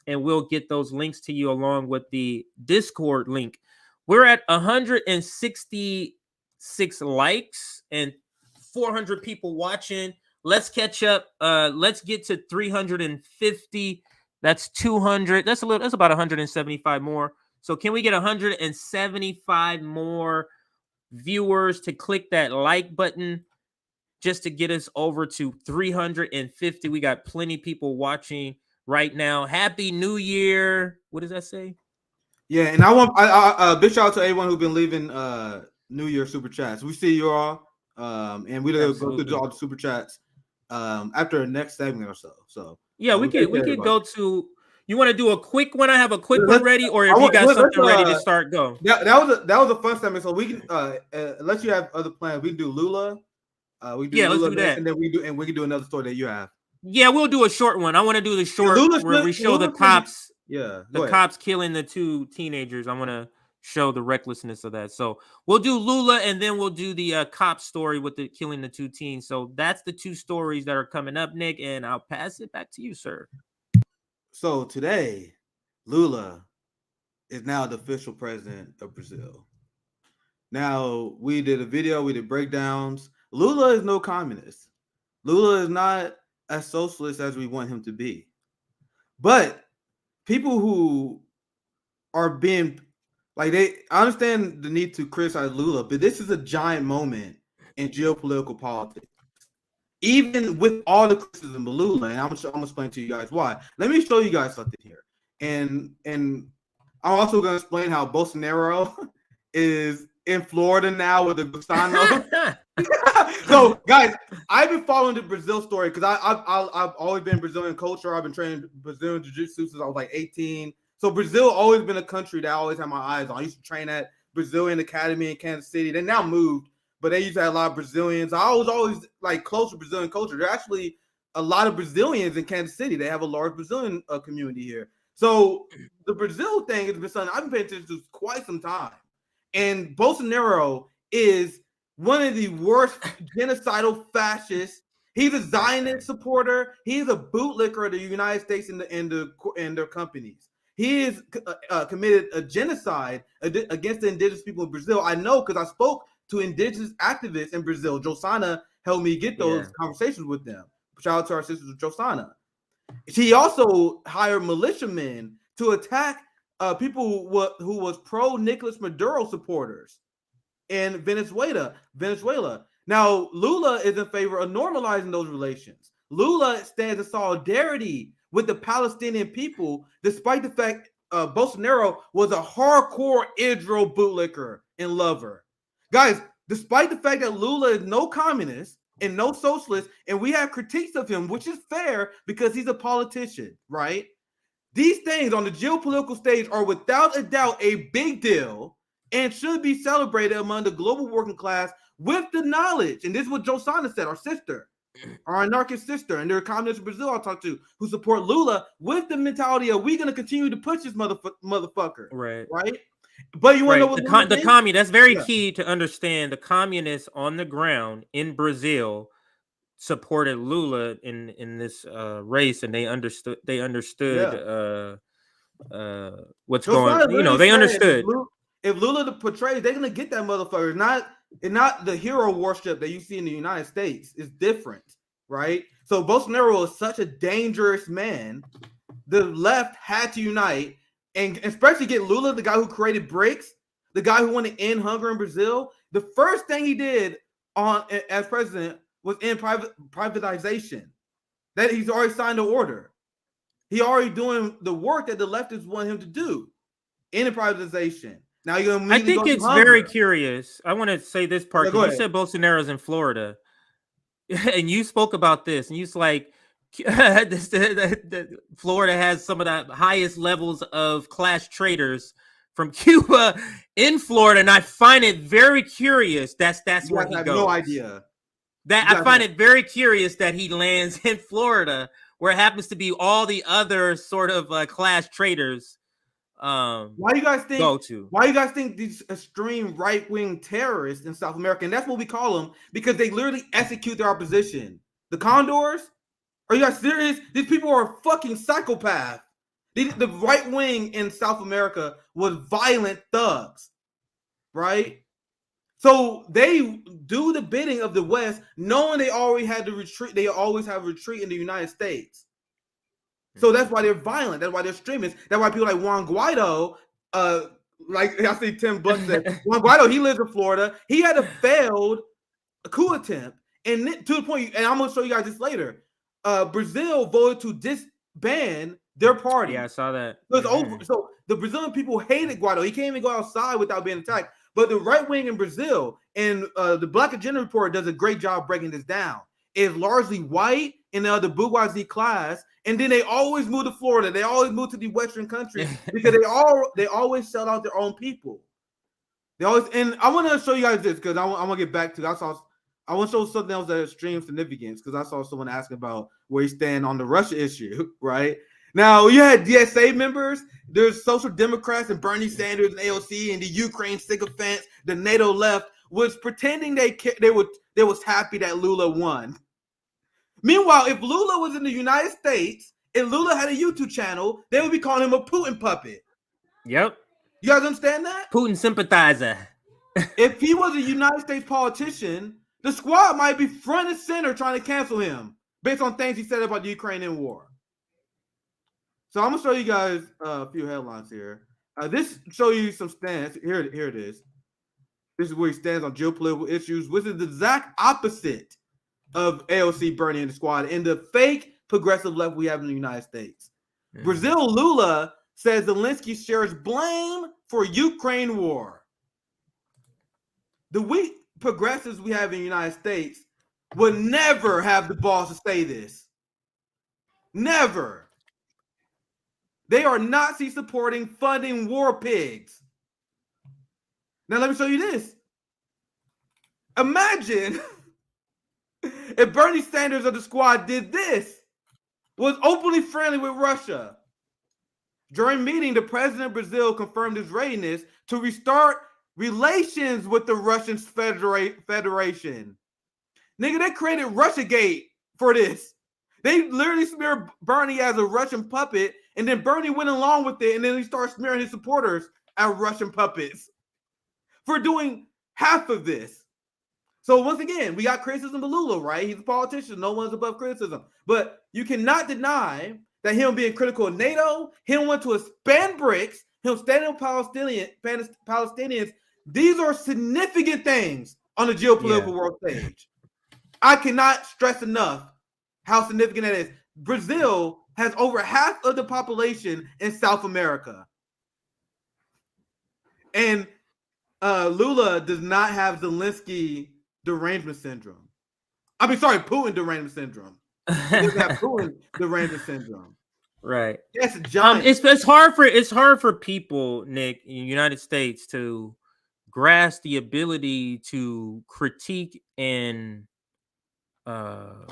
and we'll get those links to you along with the Discord link. We're at 166 likes and 400 people watching. Let's catch up. Let's get to 350. That's 200. That's about 175 more. So can we get 175 more viewers to click that like button just to get us over to 350? We got plenty of people watching right now. Happy New Year. What does that say?
Yeah, and I big shout out to everyone who's been leaving New Year super chats. We see you all. And we'll go through all the super chats after the next segment or so. So
yeah, we could go to. You want to do a quick one? I have a quick one ready, or if you got something ready to start, go.
That was a fun segment. So we can unless you have other plans, we can do Lula. Let's do that, and then we can do another story that you have.
Yeah, we'll do a short one. I want to do the short where we show the cops.
Yeah,
the cops killing the 2 teenagers. I want to show the recklessness of that. So we'll do Lula, and then we'll do the cop story with the killing the 2 teens. So that's the 2 stories that are coming up, Nick, and I'll pass it back to you, sir.
So today, Lula is now the official president of Brazil. Now, we did a video, we did breakdowns. Lula is no communist. Lula is not as socialist as we want him to be. But people who are being I understand the need to criticize Lula, but this is a giant moment in geopolitical politics. Even with all the criticism of Lula, and I'm gonna explain to you guys why. Let me show you guys something here. And I'm also gonna explain how Bolsonaro is in Florida now with the Gustavo. So, guys, I've been following the Brazil story because I've always been Brazilian culture. I've been training Brazilian jiu-jitsu since I was like 18. So Brazil always been a country that I always had my eyes on. I used to train at Brazilian Academy in Kansas City. They now moved, but they used to have a lot of Brazilians. I was always like close to Brazilian culture. There are actually a lot of Brazilians in Kansas City. They have a large Brazilian community here. So the Brazil thing has been something I've been paying attention to quite some time. And Bolsonaro is one of the worst genocidal fascists. He's a Zionist supporter. He's a bootlicker of the United States and their companies. He has committed a genocide against the indigenous people of Brazil. I know because I spoke to indigenous activists in Brazil. Josana helped me get those conversations with them. Shout out to our sisters Josana. She also hired militiamen to attack people who was pro-Nicolas Maduro supporters in Venezuela. Now, Lula is in favor of normalizing those relations. Lula stands in solidarity with the Palestinian people, despite the fact Bolsonaro was a hardcore Israel bootlicker and lover. Guys, despite the fact that Lula is no communist and no socialist, and we have critiques of him, which is fair because he's a politician, right? These things on the geopolitical stage are without a doubt a big deal and should be celebrated among the global working class with the knowledge. And this is what Josana said, our sister, our anarchist sister, and there are communists in Brazil I talked to who support Lula with the mentality of we're going to continue to push this motherfucker. Right? But you want to know what
the communist, that's very key to understand. The communists on the ground in Brazil supported Lula in this race, and they understood what's going on. They understood.
If Lula portrays, they're gonna get that motherfucker. Not the hero worship that you see in the United States. It's different, right? So Bolsonaro is such a dangerous man. The left had to unite and especially get Lula, the guy who created BRICS, the guy who wanted to end hunger in Brazil. The first thing he did as president was end privatization. That he's already signed the order. He already doing the work that the leftists want him to do in privatization. Now you're gonna.
I think it's very curious. I want to say this part. You said Bolsonaro's in Florida, and you spoke about this, and you was like, Florida has some of the highest levels of class traitors from Cuba in Florida, and I find it very curious. That's where he goes.
No idea.
I find it very curious that he lands in Florida, where it happens to be all the other sort of class traitors. Why
you guys think these extreme right-wing terrorists in South America, and that's what we call them, because they literally execute their opposition. The Condors? Are you guys serious? These people are fucking psychopaths. The right wing in South America was violent thugs, right? So they do the bidding of the West, knowing they already had to retreat. They always have a retreat in the United States. So that's why they're violent. That's why they're extremists. That's why people like Juan Guaido, like I see Tim Buck said, Juan Guaido, he lives in Florida. He had a failed coup attempt, and to the point, and I'm gonna show you guys this later. Brazil voted to disband their party.
Yeah, I saw that.
So it's over. So the Brazilian people hated Guaido. He can't even go outside without being attacked. But the right wing in Brazil and the Black Agenda Report does a great job breaking this down. It's largely white and the bourgeoisie class, and then they always move to Florida. They always move to the Western countries because they always sell out their own people. They always, and I want to show you guys this because I want to get back to. I want to show something else that has extreme significance because I saw someone asking about where you stand on the Russia issue, right? Now, you had DSA members, there's Social Democrats and Bernie Sanders and AOC and the Ukraine sycophants, the NATO left, was pretending they was happy that Lula won. Meanwhile, if Lula was in the United States and Lula had a YouTube channel, they would be calling him a Putin puppet.
Yep.
You guys understand that?
Putin sympathizer.
If he was a United States politician, the squad might be front and center trying to cancel him based on things he said about the Ukrainian war. So I'm going to show you guys a few headlines here. This show you some stance. Here it is. This is where he stands on geopolitical issues, which is the exact opposite of AOC, Bernie, and the squad, and the fake progressive left we have in the United States. Mm-hmm. Brazil Lula says Zelensky shares blame for Ukraine war. The weak progressives we have in the United States would never have the balls to say this. Never. They are Nazi supporting, funding war pigs. Now let me show you this. Imagine if Bernie Sanders of the squad did this, was openly friendly with Russia. During meeting, the president of Brazil confirmed his readiness to restart relations with the Russian Federation. Nigga, they created Russiagate for this. They literally smeared Bernie as a Russian puppet, and then Bernie went along with it, and then he started smearing his supporters as Russian puppets for doing half of this. So once again, we got criticism of Lula, right? He's a politician. No one's above criticism. But you cannot deny that him being critical of NATO, him wanting to expand BRICS, him standing with Palestinians, these are significant things on the geopolitical world stage. I cannot stress enough how significant that is. Brazil has over half of the population in South America. And Lula does not have Zelensky derangement syndrome. I mean, sorry, Putin derangement syndrome. He doesn't have Putin derangement syndrome.
Right.
That's giant.
It's hard for people, Nick, in the United States to grasp the ability to critique and to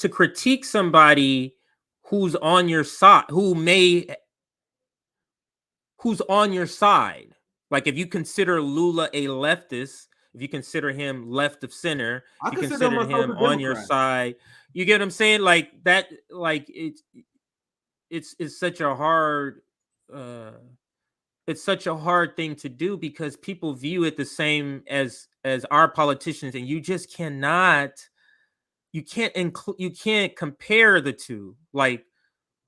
critique somebody who's on your side, who's on your side. Like if you consider Lula a leftist, if you consider him left of center, you consider him on your side. You get what I'm saying? Like that, like it's such a hard thing to do because people view it the same as our politicians, and you just can't compare the two. Like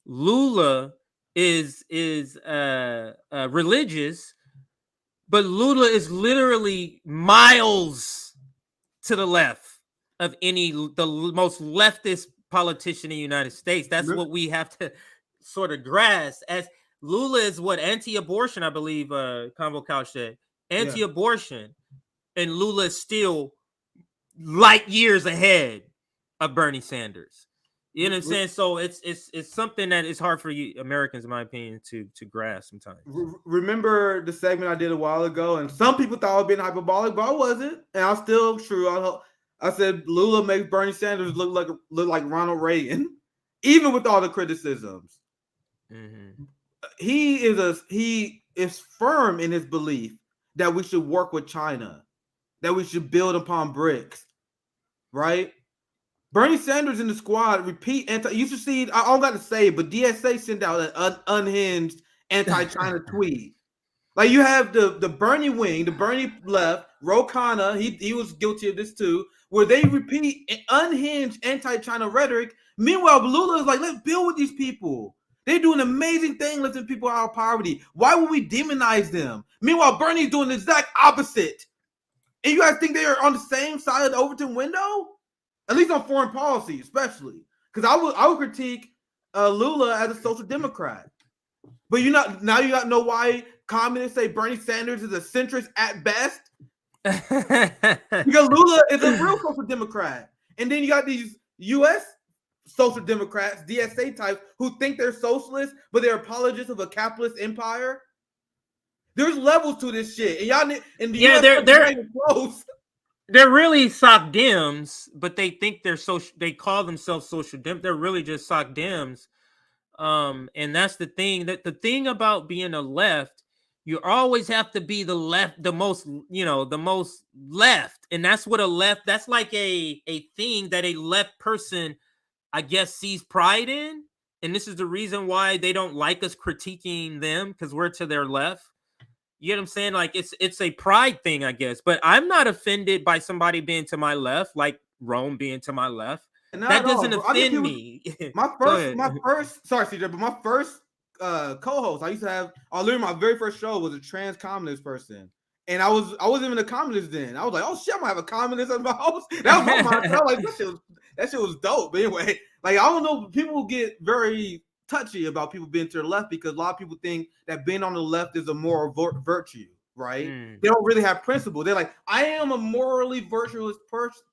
Lula is religious, but Lula is literally miles to the left of the most leftist politician in the United States. That's what we have to sort of grasp. As Lula is what, anti-abortion, I believe Convo Couch said. Anti-abortion. And Lula is still light years ahead of Bernie Sanders. You know what I'm saying? So it's something that is hard for you Americans, in my opinion, to grasp sometimes.
Remember the segment I did a while ago, and some people thought I was being hyperbolic, but I wasn't, and I'm still true. I said Lula makes Bernie Sanders look like Ronald Reagan, even with all the criticisms. Mm-hmm. He is firm in his belief that we should work with China, that we should build upon BRICS, right? Bernie Sanders in the squad repeat you should see. I don't got to say, but DSA sent out an unhinged anti-China tweet. Like you have the Bernie wing, the Bernie left, Ro Khanna, he was guilty of this too, where they repeat unhinged anti-China rhetoric. Meanwhile, Lula is like, let's build with these people. They do an amazing thing lifting people out of poverty. Why would we demonize them? Meanwhile, Bernie's doing the exact opposite. And you guys think they are on the same side of the Overton window? At least on foreign policy, especially. Because I would critique Lula as a social democrat. But you got to know why communists say Bernie Sanders is a centrist at best. Because Lula is a real social democrat. And then you got these U.S. social democrats, DSA types, who think they're socialists, but they're apologists of a capitalist empire. There's levels to this shit. And y'all and the US
they're close. They're really sock Dems, but they think they're social. They call themselves social Dems. They're really just sock Dems. And that's the thing. That the thing about being a left, you always have to be the left, the most left. And that's what a left, that's like a thing that a left person, I guess, sees pride in. And this is the reason why they don't like us critiquing them, because we're to their left. You get what I'm saying? Like it's a pride thing, I guess. But I'm not offended by somebody being to my left, like Rome being to my left. That doesn't offend me.
My first co-host I used to have, literally my very first show was a trans communist person. And I wasn't even a communist then. I was like, oh shit, I'm gonna have a communist on my host. That was my mind. I was like, that shit was dope. But anyway, like I don't know, people get very touchy about people being to the left because a lot of people think that being on the left is a moral virtue. right? They don't really have principle. They're like, I am a morally virtuous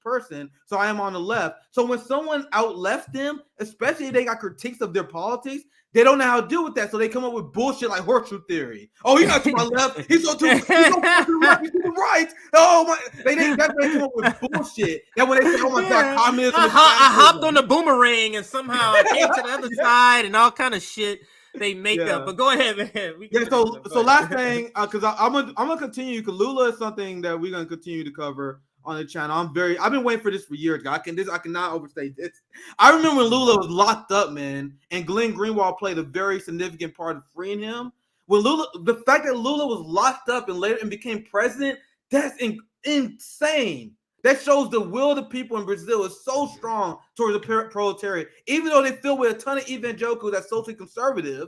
person, so I am on the left. So when someone out left them, especially if they got critiques of their politics, they don't know how to deal with that. So they come up with bullshit like horseshoe theory. Oh, he's not to my left. He's so to the right. Oh my! That's when they come up with bullshit. That when they say, "Oh my God, communism."
I hopped on the boomerang and somehow I came to the other side and all kind of shit. They make up, but go ahead, man.
So last thing, because I'm gonna continue, because Lula is something that we're gonna continue to cover on the channel. I've been waiting for this for years. I cannot overstate this. I remember when Lula was locked up, man, and Glenn Greenwald played a very significant part of freeing him. When the fact that Lula was locked up and later and became president, that's insane. That shows the will of the people in Brazil is so strong towards the proletariat. Even though they filled with a ton of evangelicals that's socially conservative,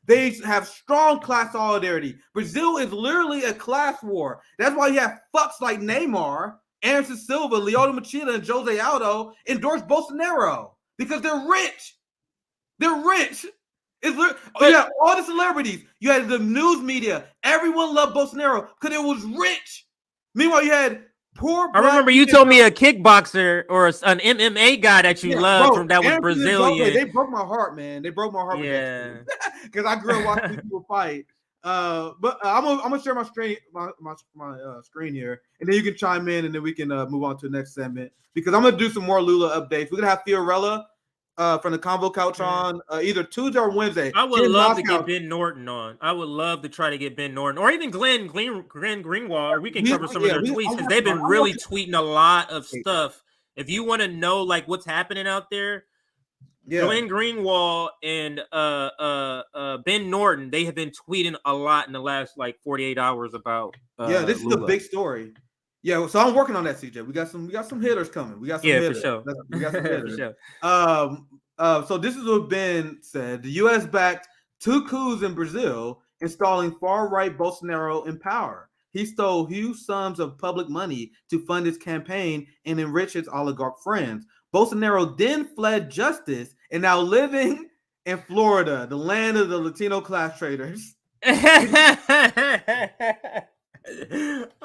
they have strong class solidarity. Brazil is literally a class war. That's why you have fucks like Neymar, Anderson Silva, Leota Machida, and Jose Aldo endorse Bolsonaro because they're rich. They're rich. Yeah, all the celebrities. You had the news media. Everyone loved Bolsonaro because it was rich. Meanwhile, you had
I remember you told me a kickboxer or an MMA guy that you loved from that was Brazilian.
They broke my heart, man. They broke my heart.
Yeah,
because I grew up watching people fight. But I'm gonna share my screen, my screen here, and then you can chime in, and then we can move on to the next segment because I'm gonna do some more Lula updates. We're gonna have Fiorella from the Convo Couch on either Tuesday or Wednesday.
I would love to get Ben Norton on. I would love to try to get Ben Norton or even Glenn Greenwald, or we can cover some of their tweets because they've been really tweeting a lot of stuff. If you want to know like what's happening out there, Glenn Greenwald and Ben Norton, they have been tweeting a lot in the last like 48 hours about
this is a big story. Yeah, so I'm working on that, CJ. We got some hitters coming. We got some hitters.
For sure.
We got some hitters.
For sure.
So this is what Ben said. The U.S. backed 2 coups in Brazil, installing far-right Bolsonaro in power. He stole huge sums of public money to fund his campaign and enrich his oligarch friends. Bolsonaro then fled justice and now living in Florida, the land of the Latino class traders. He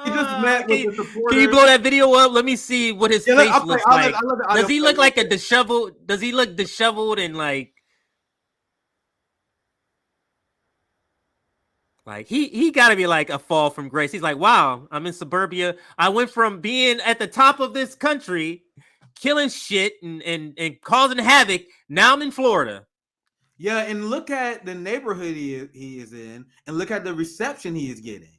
just met with the supporters.
Can you blow that video up? Let me see what his face looks like. Does he look like a disheveled? Does he look disheveled and like he got to be like a fall from grace? He's like, wow, I'm in suburbia. I went from being at the top of this country, killing shit and causing havoc. Now I'm in Florida.
Yeah, and look at the neighborhood he is in, and look at the reception he is getting.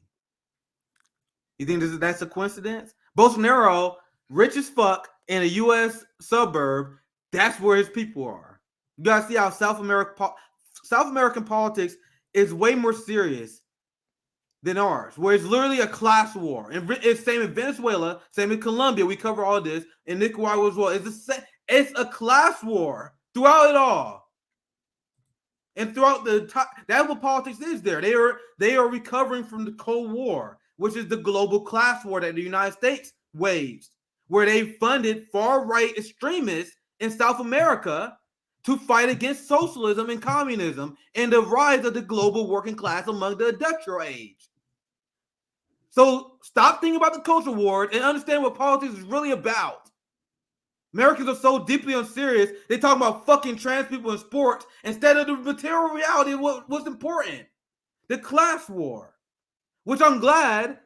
You think that's a coincidence? Bolsonaro, rich as fuck in a U.S. suburb, that's where his people are. You gotta see how South American politics is way more serious than ours, where it's literally a class war. And it's same in Venezuela, same in Colombia. We cover all this, and Nicaragua as well. It's a class war throughout it all. And throughout that's what politics is there. They are recovering from the Cold War, which is the global class war that the United States waged, where they funded far-right extremists in South America to fight against socialism and communism and the rise of the global working class among the industrial age. So stop thinking about the culture wars and understand what politics is really about. Americans are so deeply unserious, they talk about fucking trans people in sports instead of the material reality of what's important. The class war. Which I'm glad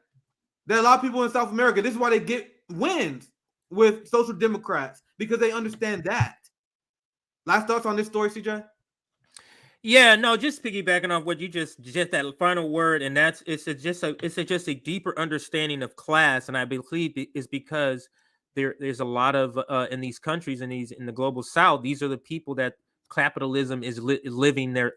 that a lot of people in South America, this is why they get wins with social democrats, because they understand that. Last thoughts on this story, CJ?
Yeah, no, just piggybacking off what you just that final word, and that's it's just a deeper understanding of class, and I believe it's because there's a lot of in these countries in the global South, these are the people that capitalism is living their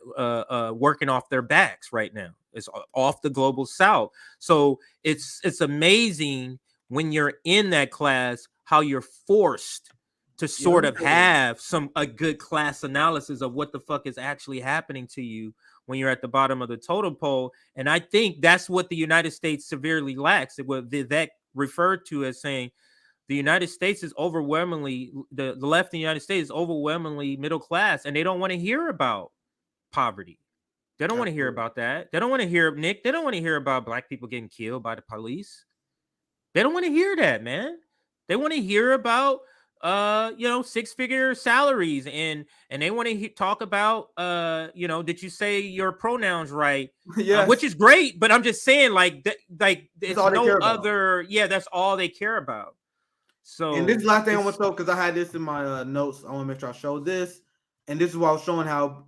working off their backs right now. It's off the global South. So it's amazing when you're in that class how you're forced to sort of have a good class analysis of what the fuck is actually happening to you when you're at the bottom of the totem pole. And I think that's what the United States severely lacks. What Vivek referred to as saying the United States is overwhelmingly, the left in the United States is overwhelmingly middle class, and they don't want to hear about poverty. They don't want to hear about that. They don't want to hear, Nick. They don't want to hear about black people getting killed by the police. They don't want to hear that, man. They want to hear about, 6-figure salaries, and they want to talk about, did you say your pronouns right?
Yes.
Which is great, but I'm just saying, it's
all
no other. Yeah, that's all they care about. So,
and this is the last thing I want to show, because I had this in my notes. I want to make sure I show this, and this is why I was showing how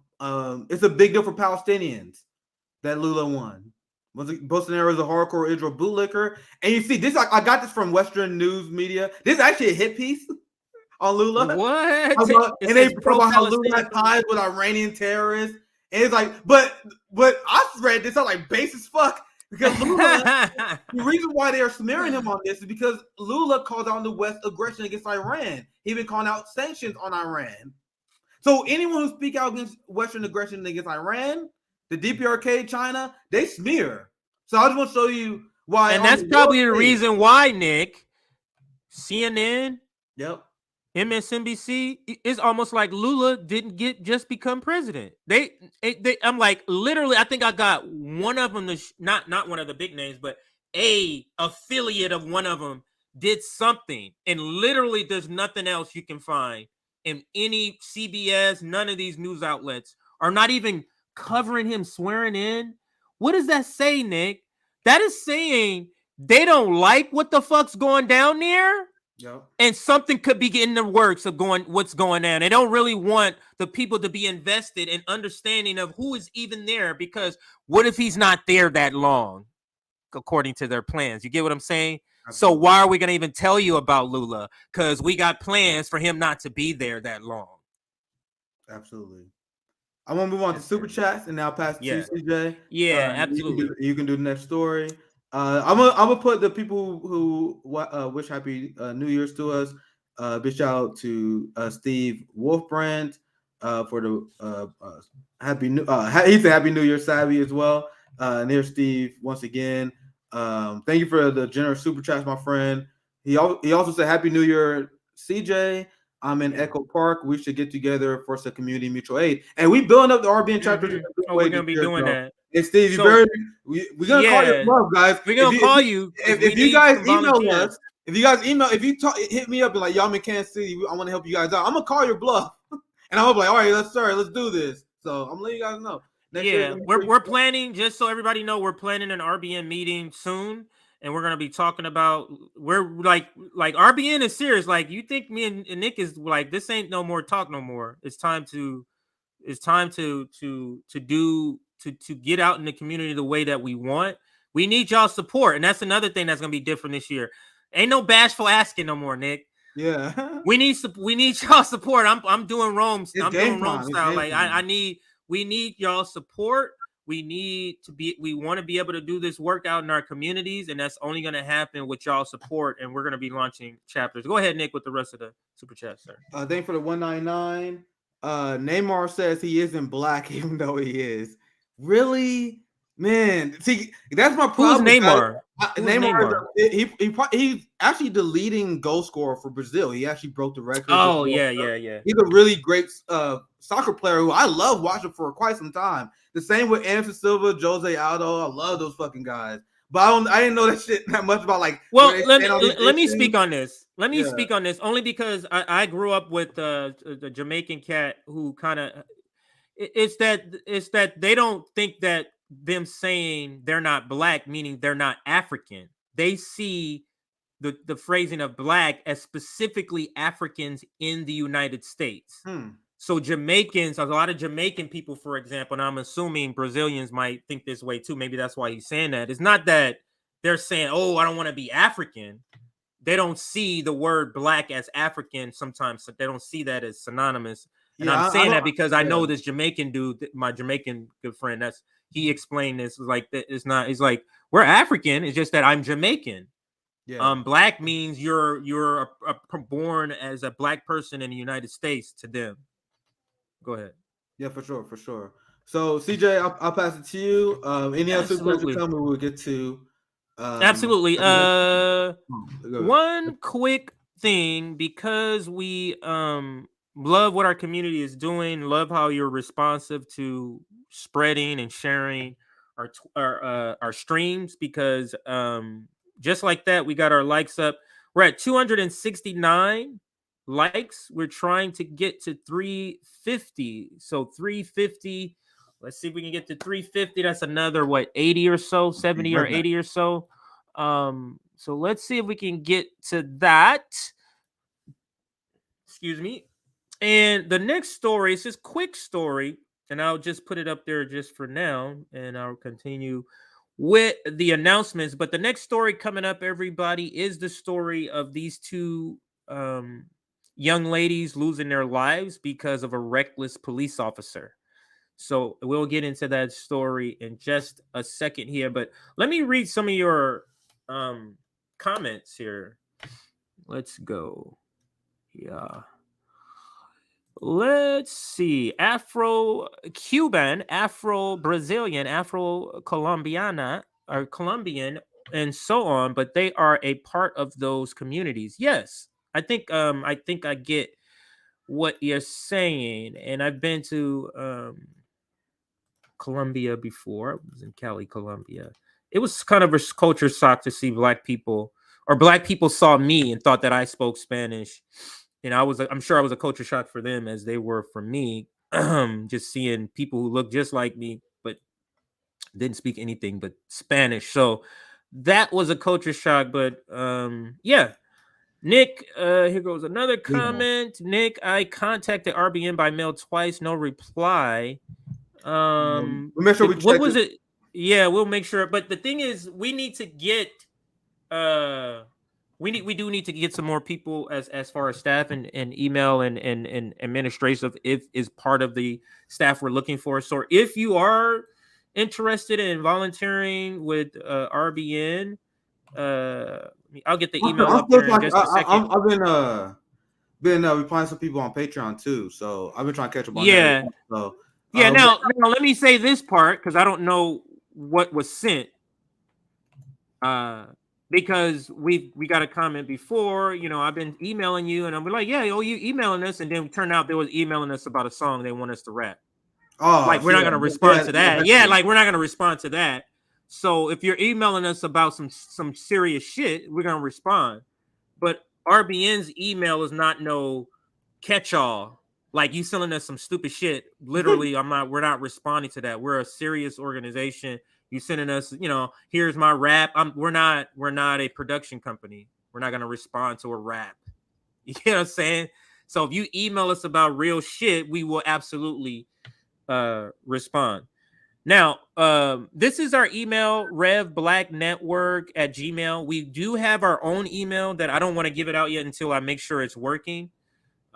it's a big deal for Palestinians that Lula won. Bolsonaro is a hardcore Israel bootlicker, and you see this. I got this from Western news media. This is actually a hit piece on Lula.
What?
And they talk about how Lula has ties with Iranian terrorists, and it's like, but I read this. I'm like, base as fuck, because Lula. The reason why they are smearing him on this is because Lula called out the West aggression against Iran. He's been calling out sanctions on Iran. So anyone who speak out against Western aggression against Iran, the DPRK, China, they smear. So I just want to show you why.
And that's probably the reason why, Nick, CNN,
yep,
MSNBC, it's almost like Lula didn't just become president. I'm like, literally, I think I got one of them, not one of the big names, but a affiliate of one of them did something, and literally there's nothing else you can find in any CBS, none of these news outlets are not even covering him swearing in. What does that say, Nick? That is saying they don't like what the fuck's going down there.
Yep.
And something could be in the works of what's going on. They don't really want the people to be invested in understanding of who is even there, because what if he's not there that long, according to their plans? You get what I'm saying? So why are we going to even tell you about Lula? Because we got plans for him not to be there that long.
Absolutely. I want to move on to super chats, and now pass to you, CJ.
Yeah, absolutely.
You can do the next story. I'm gonna put the people who wish happy New Year's to us. Big shout out to Steve Wolfbrand for the happy new. He said happy New Year, Savvy, as well. And here's Steve once again. Thank you for the generous super chats, my friend. He also said happy New Year, CJ. I'm in Echo Park. We should get together for some community mutual aid, and we building up the RBN chapter.
We're gonna be doing that.
And Steve, we're gonna call you bluff, guys.
We're gonna call you.
If you guys email us, if you hit me up and like, y'all, I'm in Kansas City, I want to help you guys out, I'm gonna call your bluff, and I'm gonna be like, all right, let's do this. So I'm letting you guys know.
We're planning, just so everybody know, we're planning an RBN meeting soon. And we're gonna be talking about, we're like RBN is serious. Like, you think me and Nick is like, this ain't no more talk no more. It's time to get out in the community the way that we want. We need y'all support, and that's another thing that's gonna be different this year. Ain't no bashful asking no more, Nick.
Yeah,
we need y'all support. I'm doing Rome. I'm doing Rome style. Like we need y'all support. We want to be able to do this work out in our communities, and that's only going to happen with y'all support. And we're going to be launching chapters. Go ahead, Nick, with the rest of the super chat, sir.
Thank you for the 199. Neymar says he isn't black, even though he is. Really, man. See, that's my problem.
Who's Neymar?
Neymar. He's actually the leading goal scorer for Brazil. He actually broke the record.
Oh yeah.
He's a really great soccer player who I love watching for quite some time. The same with Anderson Silva, Jose Aldo. I love those fucking guys. But I didn't know that shit that much about like.
Well, let me speak on this. Let me speak on this only because I grew up with the Jamaican cat who kind of. It's that they don't think that them saying they're not black, meaning they're not African. They see the phrasing of black as specifically Africans in the United States. So Jamaicans, a lot of Jamaican people, for example, and I'm assuming Brazilians might think this way too. Maybe that's why he's saying that. It's not that they're saying, oh, I don't want to be African. They don't see the word black as African sometimes. So they don't see that as synonymous. And I'm saying that because I know this Jamaican dude, my Jamaican good friend, he explained this like that. It's not. He's like, we're African. It's just that I'm Jamaican. Yeah. Black means you're born as a black person in the United States to them. Go ahead.
Yeah, for sure. So CJ, I'll pass it to you. Any other super to tell me we'll get to.
Absolutely. One quick thing, because we love what our community is doing, love how you're responsive to spreading and sharing our streams, because just like that, we got our likes up. We're at 269 likes. We're trying to get to 350. So 350. Let's see if we can get to 350. That's another 80 or so, 70 or 80 or so. So let's see if we can get to that. Excuse me. And the next story is this quick story, and I'll just put it up there just for now, and I'll continue with the announcements. But the next story coming up, everybody, is the story of these two young ladies losing their lives because of a reckless police officer. So we'll get into that story in just a second here. But let me read some of your comments here. Let's go. Yeah. Let's see. Afro-Cuban, Afro-Brazilian, Afro-Colombiana, or Colombian, and so on, but they are a part of those communities. Yes. I think I get what you're saying. And I've been to Colombia before. I was in Cali, Colombia. It was kind of a culture shock to see black people, or black people saw me and thought that I spoke Spanish. And I'm sure I was a culture shock for them as they were for me. Just seeing people who look just like me, but didn't speak anything but Spanish. So that was a culture shock. But yeah. Nick, here goes another comment. Yeah. Nick, I contacted RBN by mail twice, no reply.
We'll make sure
what was it? Yeah, we'll make sure. But the thing is, we need to get we do need to get some more people as far as staff and email and administrative is part of the staff we're looking for. So if you are interested in volunteering with RBN, I'll get the email up there in just a second.
I've been replying to people on Patreon too, so I've been trying to catch up on
that.
So
now let me say this part, because I don't know what was sent. Because we got a comment before, I've been emailing you, and I'm like, yeah, you emailing us, and then it turned out they was emailing us about a song they want us to rap. Oh, like we're not gonna respond to that. Yeah, like we're not gonna respond to that. So if you're emailing us about some serious shit, we're gonna respond. But RBN's email is not no catch-all. Like you selling us some stupid shit. Literally, we're not responding to that. We're a serious organization. You sending us, here's my rap. We're not a production company. We're not gonna respond to a rap. You know what I'm saying? So if you email us about real shit, we will absolutely respond. Now, this is our email, revblacknetwork@gmail.com. We do have our own email that I don't want to give it out yet until I make sure it's working.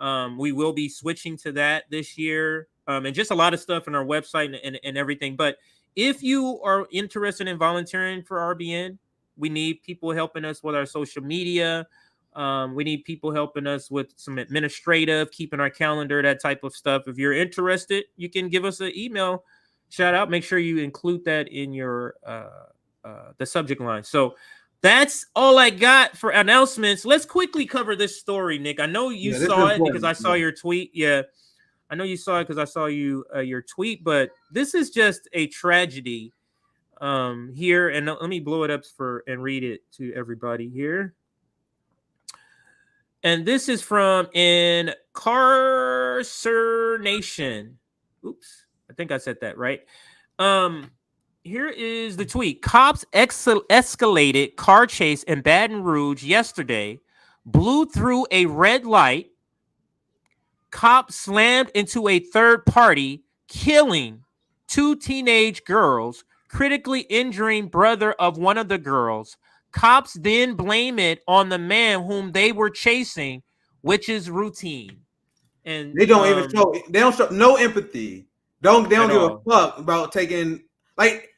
We will be switching to that this year, and just a lot of stuff on our website and everything. But if you are interested in volunteering for RBN, we need people helping us with our social media. We need people helping us with some administrative, keeping our calendar, that type of stuff. If you're interested, you can give us an email. Shout out. Make sure you include that in your the subject line. So that's all I got for announcements. Let's quickly cover this story, Nick. I know you saw it because I saw your tweet. Yeah, I know you saw it because I saw your tweet. But this is just a tragedy here. And let me blow it up and read it to everybody here. And this is from Incarceration. Oops. I think I said that right. Here is the tweet. Cops escalated car chase in Baton Rouge yesterday, blew through a red light. Cop slammed into a third party, killing 2 teenage girls, critically injuring brother of one of the girls. Cops then blame it on the man whom they were chasing, which is routine. And
they don't even show. They don't show no empathy. They don't give a fuck about taking, like,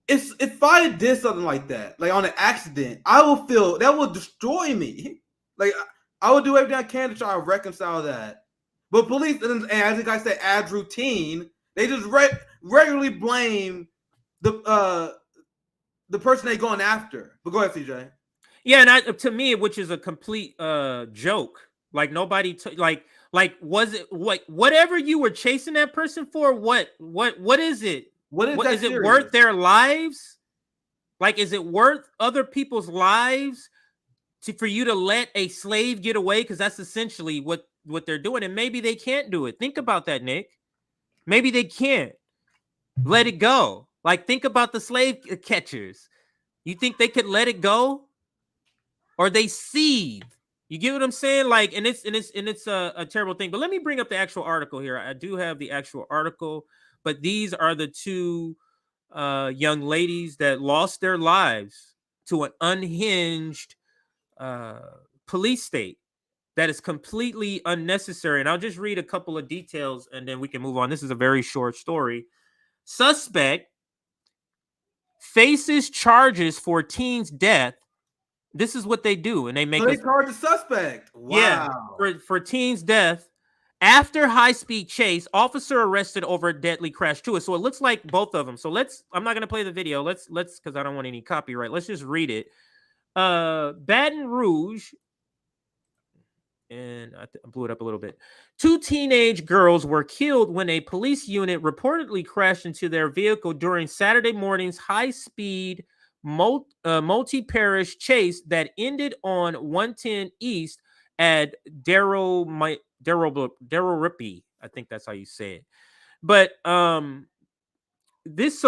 if I did something like that, like on an accident, I will feel that will destroy me. Like I would do everything I can to try to reconcile that. But police, and as the guy said, as routine, they just regularly blame the person they're going after. But go ahead, CJ.
Yeah, and to me, which is a complete joke. Like nobody like was it whatever you were chasing that person for? What is it?
What is
What
that
is it
serious?
worth their lives? Like, is it worth other people's lives for you to let a slave get away? Because that's essentially what they're doing. And maybe they can't do it. Think about that, Nick. Maybe they can't. Let it go. Like, think about the slave catchers. You think they could let it go? Or they seethe? You get what I'm saying? Like, and it's a terrible thing. But let me bring up the actual article here. I do have the actual article, but these are the two young ladies that lost their lives to an unhinged police state that is completely unnecessary. And I'll just read a couple of details and then we can move on. This is a very short story. Suspect faces charges for teen's death. This is what they do, and they make
they charge the suspect. Wow.
Yeah, for teen's death. After high-speed chase, officer arrested over a deadly crash to it. So it looks like both of them. So I'm not gonna play the video. Let's because I don't want any copyright. Let's just read it. Baton Rouge, and I blew it up a little bit. 2 teenage girls were killed when a police unit reportedly crashed into their vehicle during Saturday morning's high-speed multi-parish chase that ended on 110 East at Darrow Rippey. I think that's how you say it. But this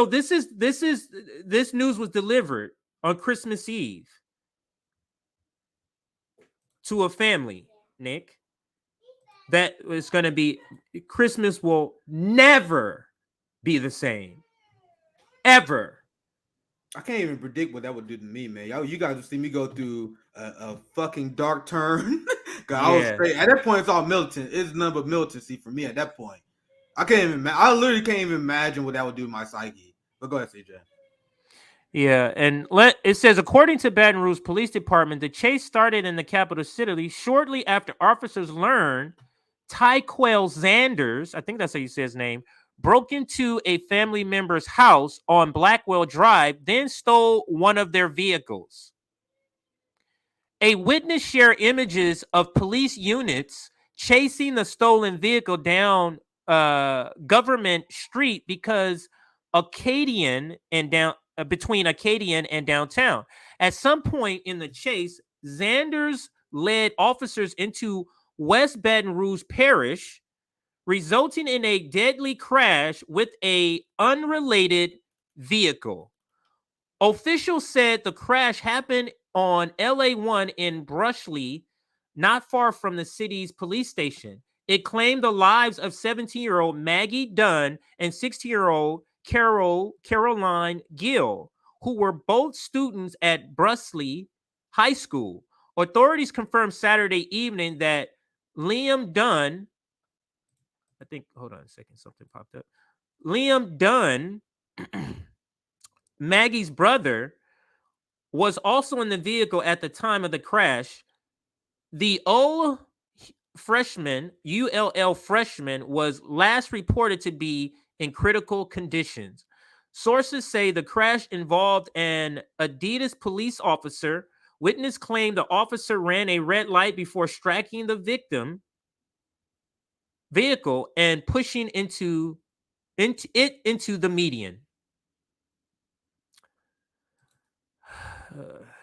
news was delivered on Christmas Eve to a family, Nick. That is going to be Christmas will never be the same. Ever.
I can't even predict what that would do to me, man. You guys would see me go through a fucking dark turn. I was straight. At that point, it's all militant. It's nothing but militancy for me at that point. I literally can't even imagine what that would do to my psyche. But go ahead, CJ.
Yeah, and it says, according to Baton Rouge Police Department, the chase started in the capital city shortly after officers learned Tyquel Zanders, I think that's how you say his name, broke into a family member's house on Blackwell Drive, then stole one of their vehicles. A witness shared images of police units chasing the stolen vehicle down Government Street because between Acadian and downtown. At some point in the chase, Zanders led officers into West Baton Rouge Parish, resulting in a deadly crash with an unrelated vehicle. Officials said the crash happened on LA1 in Brushley, not far from the city's police station. It claimed the lives of 17-year-old Maggie Dunn and 16-year-old Caroline Gill, who were both students at Brushley High School. Authorities confirmed Saturday evening that Liam Dunn, hold on a second, something popped up. Liam Dunn, Maggie's brother, was also in the vehicle at the time of the crash. The ULL freshman was last reported to be in critical conditions. Sources say the crash involved an Adidas police officer. Witness claimed the officer ran a red light before striking the victim vehicle and pushing into the median.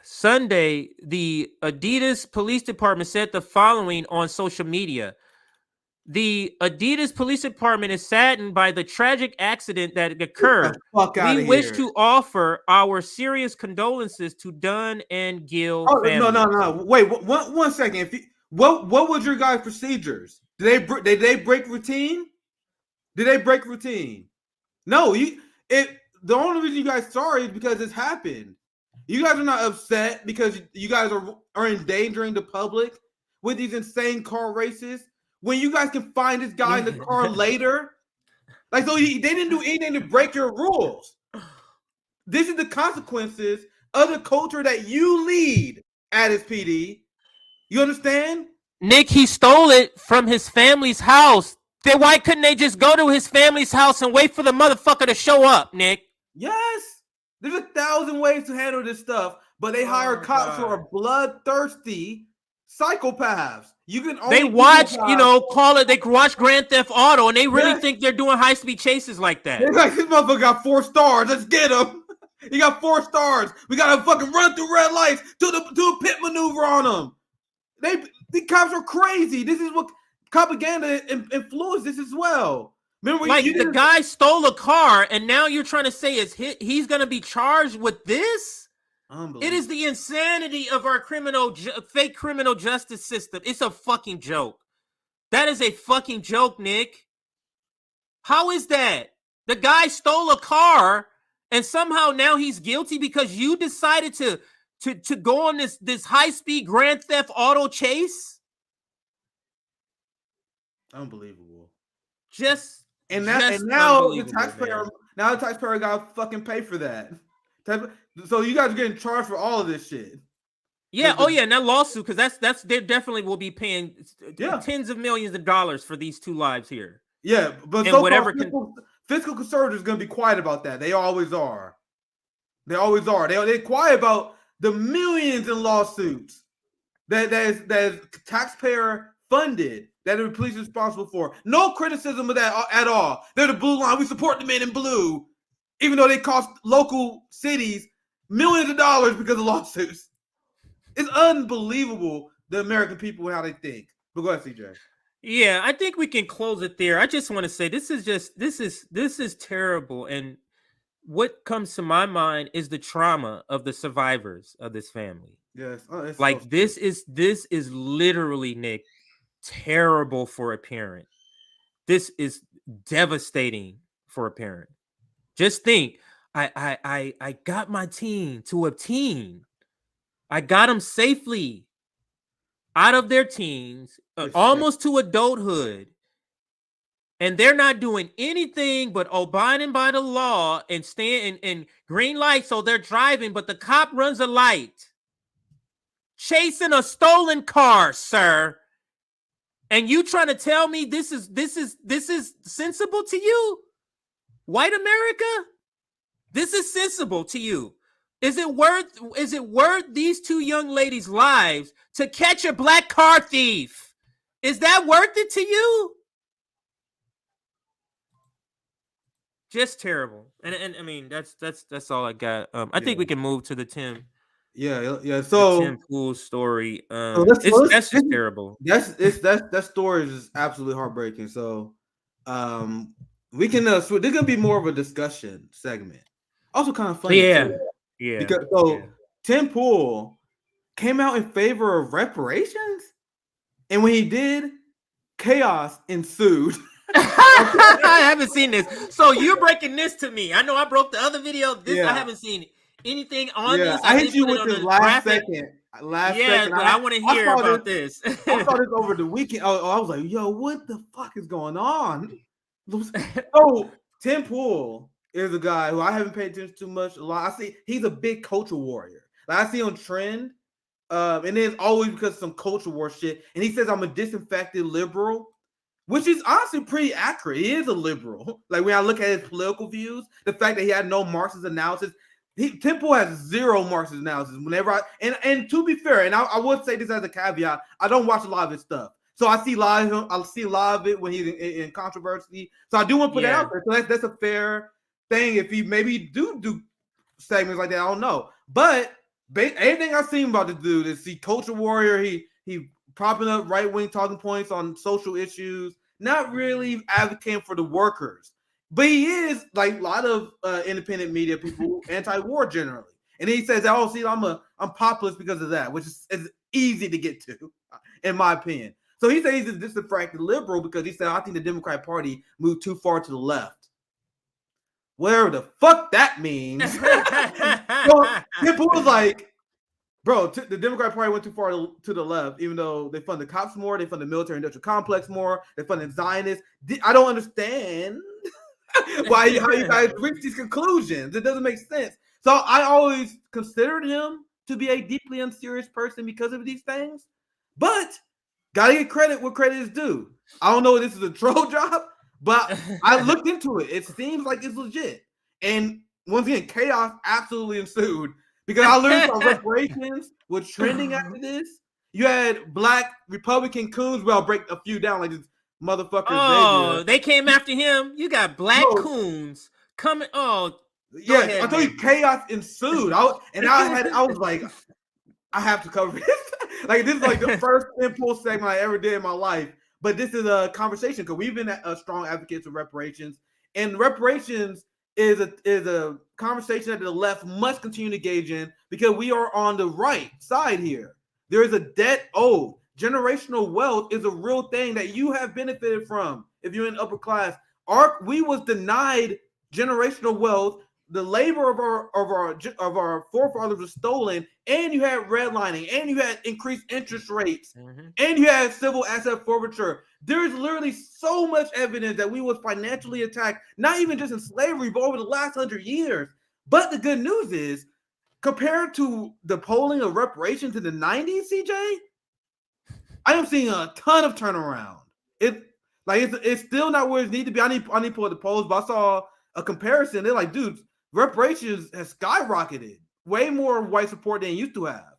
Sunday, the Adidas Police Department said the following on social media. The Adidas Police Department is saddened by the tragic accident that occurred. We wish to offer our serious condolences to Dunn and Gill families.
No. Wait, one second. What was your guys' procedures? Did they break routine? Did they break routine? No. The only reason you guys sorry is because it's happened. You guys are not upset because you guys are endangering the public with these insane car races. When you guys can find this guy in the car later, they didn't do anything to break your rules. This is the consequences of the culture that you lead, Addis PD. You understand?
Nick, he stole it from his family's house. Then why couldn't they just go to his family's house and wait for the motherfucker to show up, Nick?
Yes. There's 1,000 ways to handle this stuff, but they hire cops who are bloodthirsty psychopaths. You can only
they watch,
psychopaths.
call it. They watch Grand Theft Auto, and they really think they're doing high-speed chases like that.
They're like, this motherfucker got 4 stars. Let's get him. He got 4 stars. We gotta fucking run through red lights, do a pit maneuver on him. The cops are crazy. This is what propaganda influenced this as well. Remember,
the guy stole a car, and now you're trying to say he's going to be charged with this? It is the insanity of our fake criminal justice system. It's a fucking joke. That is a fucking joke, Nick. How is that? The guy stole a car, and somehow now he's guilty because you decided to go on this high-speed Grand Theft Auto chase?
Unbelievable.
And
now the taxpayer got to fucking pay for that. So you guys are getting charged for all of this shit.
Yeah. And that lawsuit, because they definitely will be paying tens of millions of dollars for these 2 lives here.
Yeah, but
and
fiscal conservatives are going to be quiet about that. They always are. They're quiet about the millions in lawsuits that is taxpayer funded. That the police are responsible for. No criticism of that at all. They're the blue line. We support the men in blue, even though they cost local cities millions of dollars because of lawsuits. It's unbelievable, the American people and how they think. But go ahead, CJ.
Yeah, I think we can close it there. I just want to say this is terrible. And what comes to my mind is the trauma of the survivors of this family.
Yes.
This is literally, Nick, terrible for a parent. This is devastating for a parent. Just think, I got my teen to a teen. I got them safely out of their teens, almost to adulthood. And they're not doing anything but abiding by the law and staying in green light. So they're driving, but the cop runs a light. Chasing a stolen car, sir. And you trying to tell me this is sensible to you? White America? This is sensible to you. Is it worth these 2 young ladies' lives to catch a black car thief? Is that worth it to you? Just terrible. And I mean that's all I got. I think we can move to the Tim.
Yeah. So
Tim Pool story. That's just terrible.
That story is absolutely heartbreaking. So, we can. There's gonna be more of a discussion segment. Also, kind of funny.
Yeah.
Because Tim Pool came out in favor of reparations, and when he did, chaos ensued.
I haven't seen this. So you're breaking this to me. I know I broke the other video. I haven't seen anything on this.
I hit you with this last second.
But I want to hear about this.
I saw this over the weekend. I was like, yo, what the fuck is going on? So Tim Pool is a guy who I haven't paid attention to much. A lot. I see he's a big culture warrior. Like I see on trend, and then it's always because of some culture war shit. And he says I'm a disinfected liberal, which is honestly pretty accurate. He is a liberal. Like when I look at his political views, the fact that he had no Marxist analysis. Tim Pool has 0 Marxist analysis. Whenever and to be fair, and I would say this as a caveat, I don't watch a lot of his stuff. So I see a lot of him. I see a lot of it when he's in controversy. So I do want to put that out there. So that's a fair thing. If he maybe do segments like that, I don't know. But anything I've seen about the dude is he culture warrior. He propping up right-wing talking points on social issues. Not really advocating for the workers. But he is, like a lot of independent media people, anti-war generally. And he says, "Oh, see, I'm populist because of that," which is easy to get to, in my opinion. So he says he's a disenfranchised liberal because he said, "I think the Democratic Party moved too far to the left." Whatever the fuck that means. So people was like, "Bro, the Democratic Party went too far to the left, even though they fund the cops more, they fund the military-industrial complex more, they fund the Zionists." I don't understand. How you guys reach these conclusions. It doesn't make sense. So I always considered him to be a deeply unserious person because of these things. But gotta get credit where credit is due. I don't know if this is a troll job, but I looked into it. It seems like it's legit. And once again, chaos absolutely ensued because I learned from reparations was trending after this. You had black Republican coons. Well, I'll break a few down like this motherfucker.
Oh,
Xavier.
they came after him. You got black coons coming. Oh,
yeah.
ahead,
I told you chaos ensued. I was like, I have to cover this. Like this is like the first impulse segment I ever did in my life. But this is a conversation because we've been strong advocates of reparations, and reparations is a conversation that the left must continue to engage in because we are on the right side here. There is a debt owed. Generational wealth is a real thing that you have benefited from if you're in upper class. We was denied generational wealth. The labor of our forefathers was stolen, and you had redlining, and you had increased interest rates, and you had civil asset forfeiture. There's literally so much evidence that we was financially attacked, not even just in slavery, but over the last 100 years. But the good news is, compared to the polling of reparations in the 90s, CJ, I am seeing a ton of turnaround. It's still not where it needs to be. I need to pull up the polls, but I saw a comparison. They're like, dude, reparations has skyrocketed, way more white support than it used to have.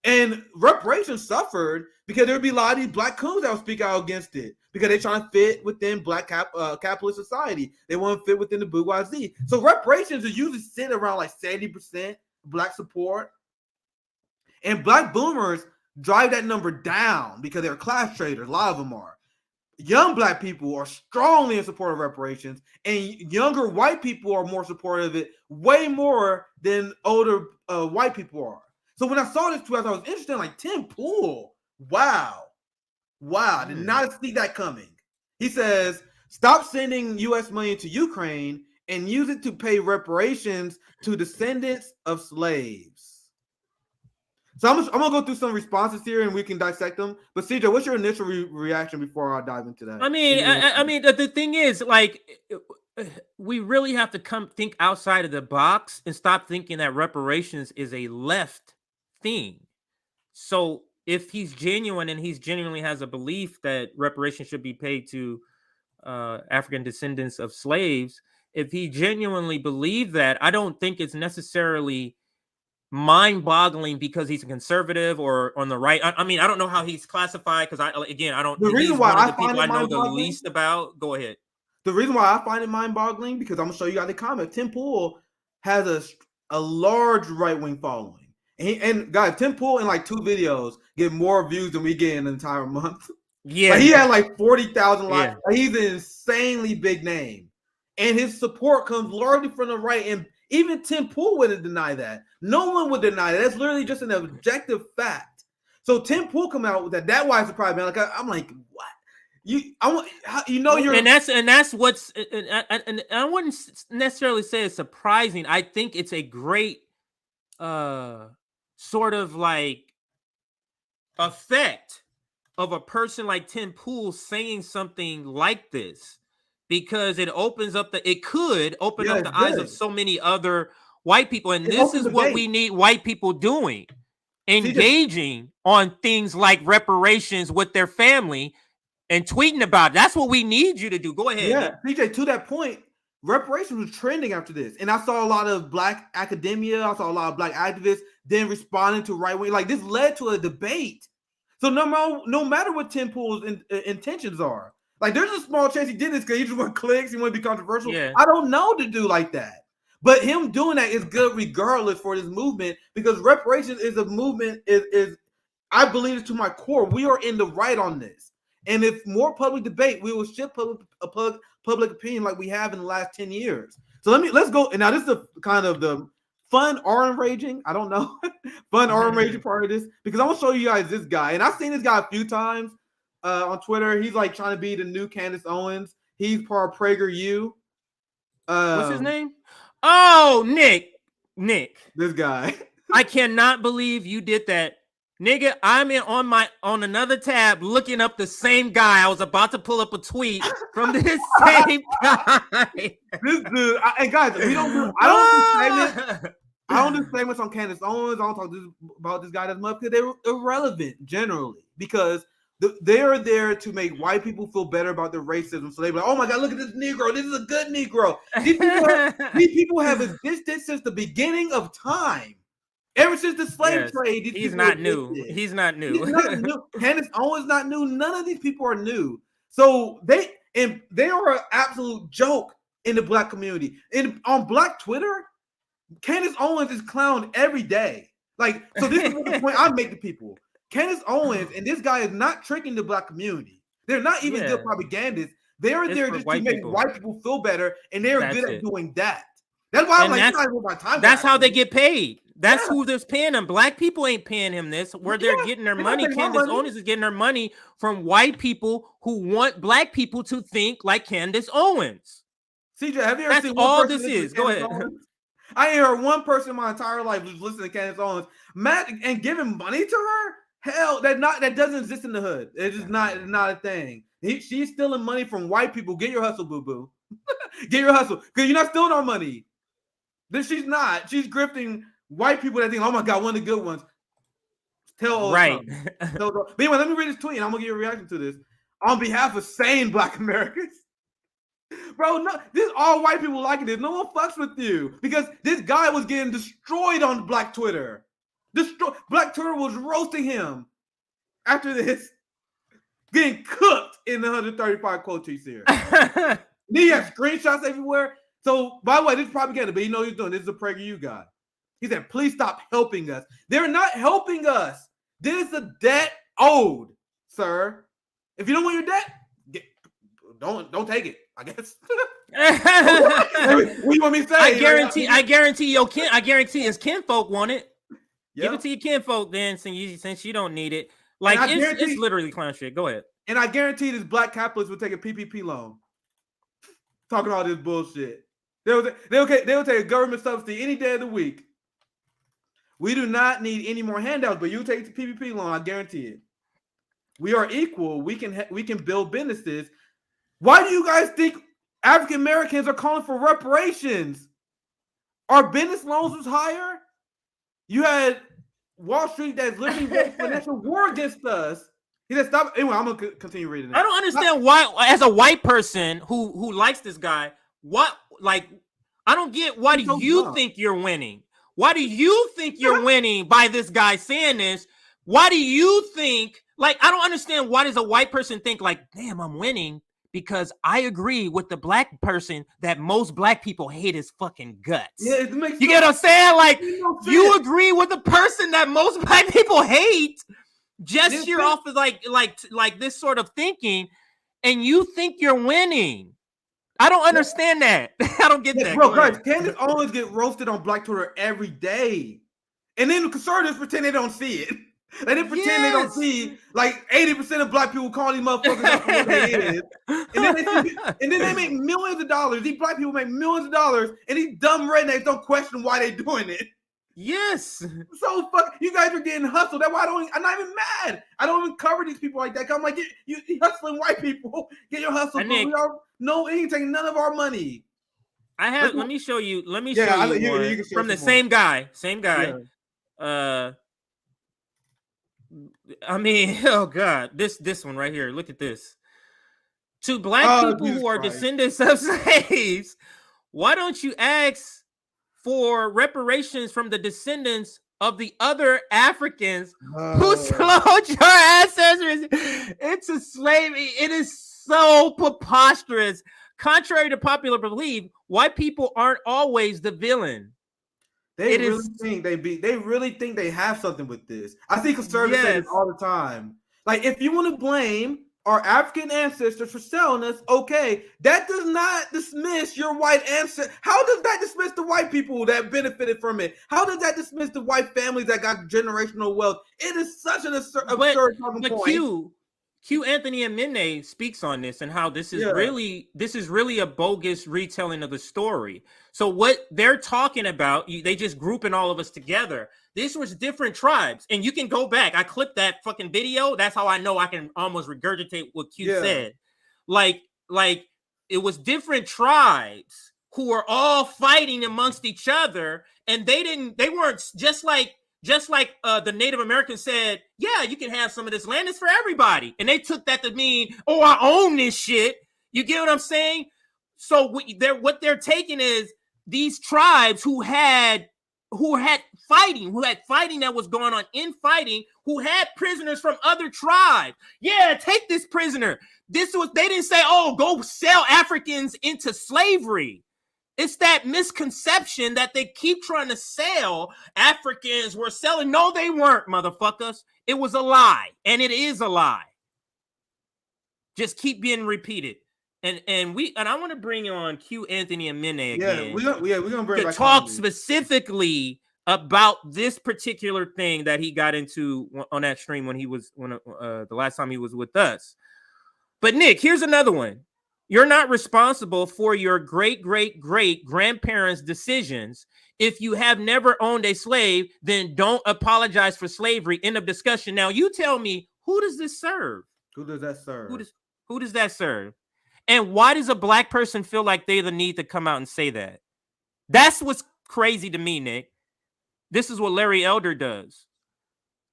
And reparations suffered because there would be a lot of these black coons that would speak out against it because they're trying to fit within black capitalist society. They want to fit within the bourgeoisie. So reparations are usually sit around like 70% black support. And black boomers drive that number down because they're class traders. A lot of them are. Young black people are strongly in support of reparations, and younger white people are more supportive of it, way more than older white people are. So when I saw this tweet, I thought it was interesting. Like Tim Pool, wow, I did not see that coming. He says, "Stop sending U.S. money to Ukraine and use it to pay reparations to descendants of slaves." So I'm gonna go through some responses here, and we can dissect them. But CJ, what's your initial reaction before I dive into that?
I mean, the thing is, like, we really have to think outside of the box and stop thinking that reparations is a left thing. So if he's genuine and he's genuinely has a belief that reparations should be paid to African descendants of slaves, if he genuinely believed that, I don't think it's necessarily mind-boggling because he's a conservative or on the right. I mean, I don't know how he's classified because I don't.
The reason why I find it
know the least about. Go ahead.
The reason why I find it mind-boggling because I'm gonna show you guys the comment. Tim Pool has a large right-wing following, and guys, Tim Pool in like 2 videos get more views than we get in an entire month.
Yeah,
like, he had like 40,000 likes. Yeah. Like, he's an insanely big name, and his support comes largely from the right. And even Tim Pool wouldn't deny that. No one would deny that. That's literally just an objective fact. So Tim Pool come out with that. That's why it's surprised me. Like I'm like, what?
And that's what's. And I wouldn't necessarily say it's surprising. I think it's a great, sort of like effect of a person like Tim Pool saying something like this. Because it could open up the eyes of so many other white people. And this is what we need white people doing. Engaging on things like reparations with their family and tweeting about it. That's what we need you to do. Go ahead.
Yeah, PJ, to that point, reparations was trending after this. And I saw a lot of black academia. I saw a lot of black activists then responding to right wing. Like this led to a debate. So no matter what Tim Pool's intentions are, like, there's a small chance he did this because he just want clicks. He want to be controversial. Yeah. I don't know to do like that. But him doing that is good regardless for this movement because reparations is a movement. Is I believe it to my core. We are in the right on this. And if more public debate, we will shift public opinion like we have in the last 10 years. So let's go. And now this is the kind of the fun arm raging. I don't know. Fun arm raging part of this because I'm going to show you guys this guy. And I've seen this guy a few times. On Twitter, he's like trying to be the new Candace Owens. He's part of PragerU.
What's his name? Oh, Nick.
This guy.
I cannot believe you did that, nigga. I'm on another tab looking up the same guy. I was about to pull up a tweet from this same guy.
This dude. And guys, I don't do segments on Candace Owens. I don't talk about this guy that much because they're irrelevant generally because. They are there to make white people feel better about their racism. So they're like, oh my God, look at this Negro. This is a good Negro. These people have existed since the beginning of time. Ever since the slave trade,
he's not new. He's not new.
He's not new. Candace Owens not new. None of these people are new. So they are an absolute joke in the black community. On black Twitter, Candace Owens is clowned every day. Like, so this is the point I make to people. Candace Owens and this guy is not tricking the black community. They're not even good propagandists. They're there just to make white people feel better, and they're good at doing that. That's why I'm like, that's, my time.
That's how they get paid. That's who they're paying them. Black people ain't paying him this. Where they're getting their money, Candace Owens is getting her money from white people who want black people to think like Candace Owens.
CJ, have you ever seen
all this is? Go ahead.
I ain't heard one person in my entire life who's listening to Candace Owens and giving money to her. Hell, that doesn't exist in the hood. It's just not a thing. She's stealing money from white people. Get your hustle, boo boo. Get your hustle, because you're not stealing our money. Then she's not. She's grifting white people that think, oh my God, one of the good ones. Right. But anyway, let me read this tweet, and I'm gonna give you a reaction to this. On behalf of sane black Americans. Bro, no, this all white people liking this. No one fucks with you because this guy was getting destroyed on black Twitter. Black Twitter was roasting him after this, getting cooked in the 135 quote tweets here. Then he has screenshots everywhere. So, by the way, this is propaganda, but you know what he's doing. This is a PragerU guy. He said, please stop helping us. They're not helping us. This is a debt owed, sir. If you don't want your debt, don't take it, I guess. What do you want me to say?
I guarantee his kinfolk want it. Yep. Give it to your kinfolk then, since you don't need it. Like, it's literally clown shit. Go ahead.
And I guarantee this black capitalist will take a PPP loan. Talking all this bullshit. They'll take a government subsidy any day of the week. We do not need any more handouts, but you take the PPP loan, I guarantee it. We are equal. We can build businesses. Why do you guys think African Americans are calling for reparations? Our business loans was higher. You had Wall Street that's literally financial war against us. He said, "Stop." Anyway, I'm gonna continue reading it.
I don't understand why, as a white person who likes this guy, I don't get. Why do you think you're winning? Why do you think you're winning by this guy saying this? Why do you think? Like, I don't understand. Why does a white person think like, damn, I'm winning? Because I agree with the black person that most black people hate his fucking guts.
Yeah, it makes
you get what I'm saying? Like, you agree with the person that most black people hate, just you're off of like this sort of thinking, and you think you're winning. I don't understand that. I don't get that.
Bro, guys, Candace Owens get roasted on Black Twitter every day, and then the conservatives pretend they don't see it. They didn't pretend they don't see like 80% of black people calling these motherfuckers up for what they is. And then they make millions of dollars. These black people make millions of dollars, and these dumb rednecks don't question why they're doing it.
Yes.
So you guys are getting hustled. That's why I'm not even mad. I don't even cover these people like that. I'm like, you hustling white people. Get your hustle. We ain't taking none of our money.
Let me show you. You from the same guy. Yeah. I mean, oh God, this one right here. Look at this. To black people who are descendants of slaves, why don't you ask for reparations from the descendants of the other Africans who sold your ancestors into slavery? It is so preposterous. Contrary to popular belief, white people aren't always the villain.
They really think they have something with this. I think conservatives say this all the time. Like, if you want to blame our African ancestors for selling us, okay, that does not dismiss your white ancestors. How does that dismiss the white people that benefited from it? How does that dismiss the white families that got generational wealth? It is such an absurd point.
Q Anthony Amene speaks on this and how this is really a bogus retelling of the story. So what they're talking about, they just grouping all of us together. This was different tribes, and you can go back. I clipped that fucking video. That's how I know I can almost regurgitate what Q said. Like it was different tribes who were all fighting amongst each other, and they weren't just like the Native Americans said, yeah, you can have some of this land. It's for everybody. And they took that to mean, oh, I own this shit. You get what I'm saying? So what they're taking is these tribes who had fighting, that was going on in fighting, who had prisoners from other tribes. Yeah, take this prisoner. They didn't say, oh, go sell Africans into slavery. It's that misconception that they keep trying to sell Africans were selling. No, they weren't, motherfuckers. It was a lie, and it is a lie. Just keep being repeated. And I want to bring on Q Anthony and Mene again.
We're gonna bring
to
back
talk specifically about this particular thing that he got into on that stream when the last time he was with us. But Nick, here's another one. You're not responsible for your great-great-great-grandparents' decisions. If you have never owned a slave, then don't apologize for slavery. End of discussion. Now, you tell me, who does this serve?
Who does that serve?
Who does that serve? And why does a black person feel like they the need to come out and say that? That's what's crazy to me, Nick. This is what Larry Elder does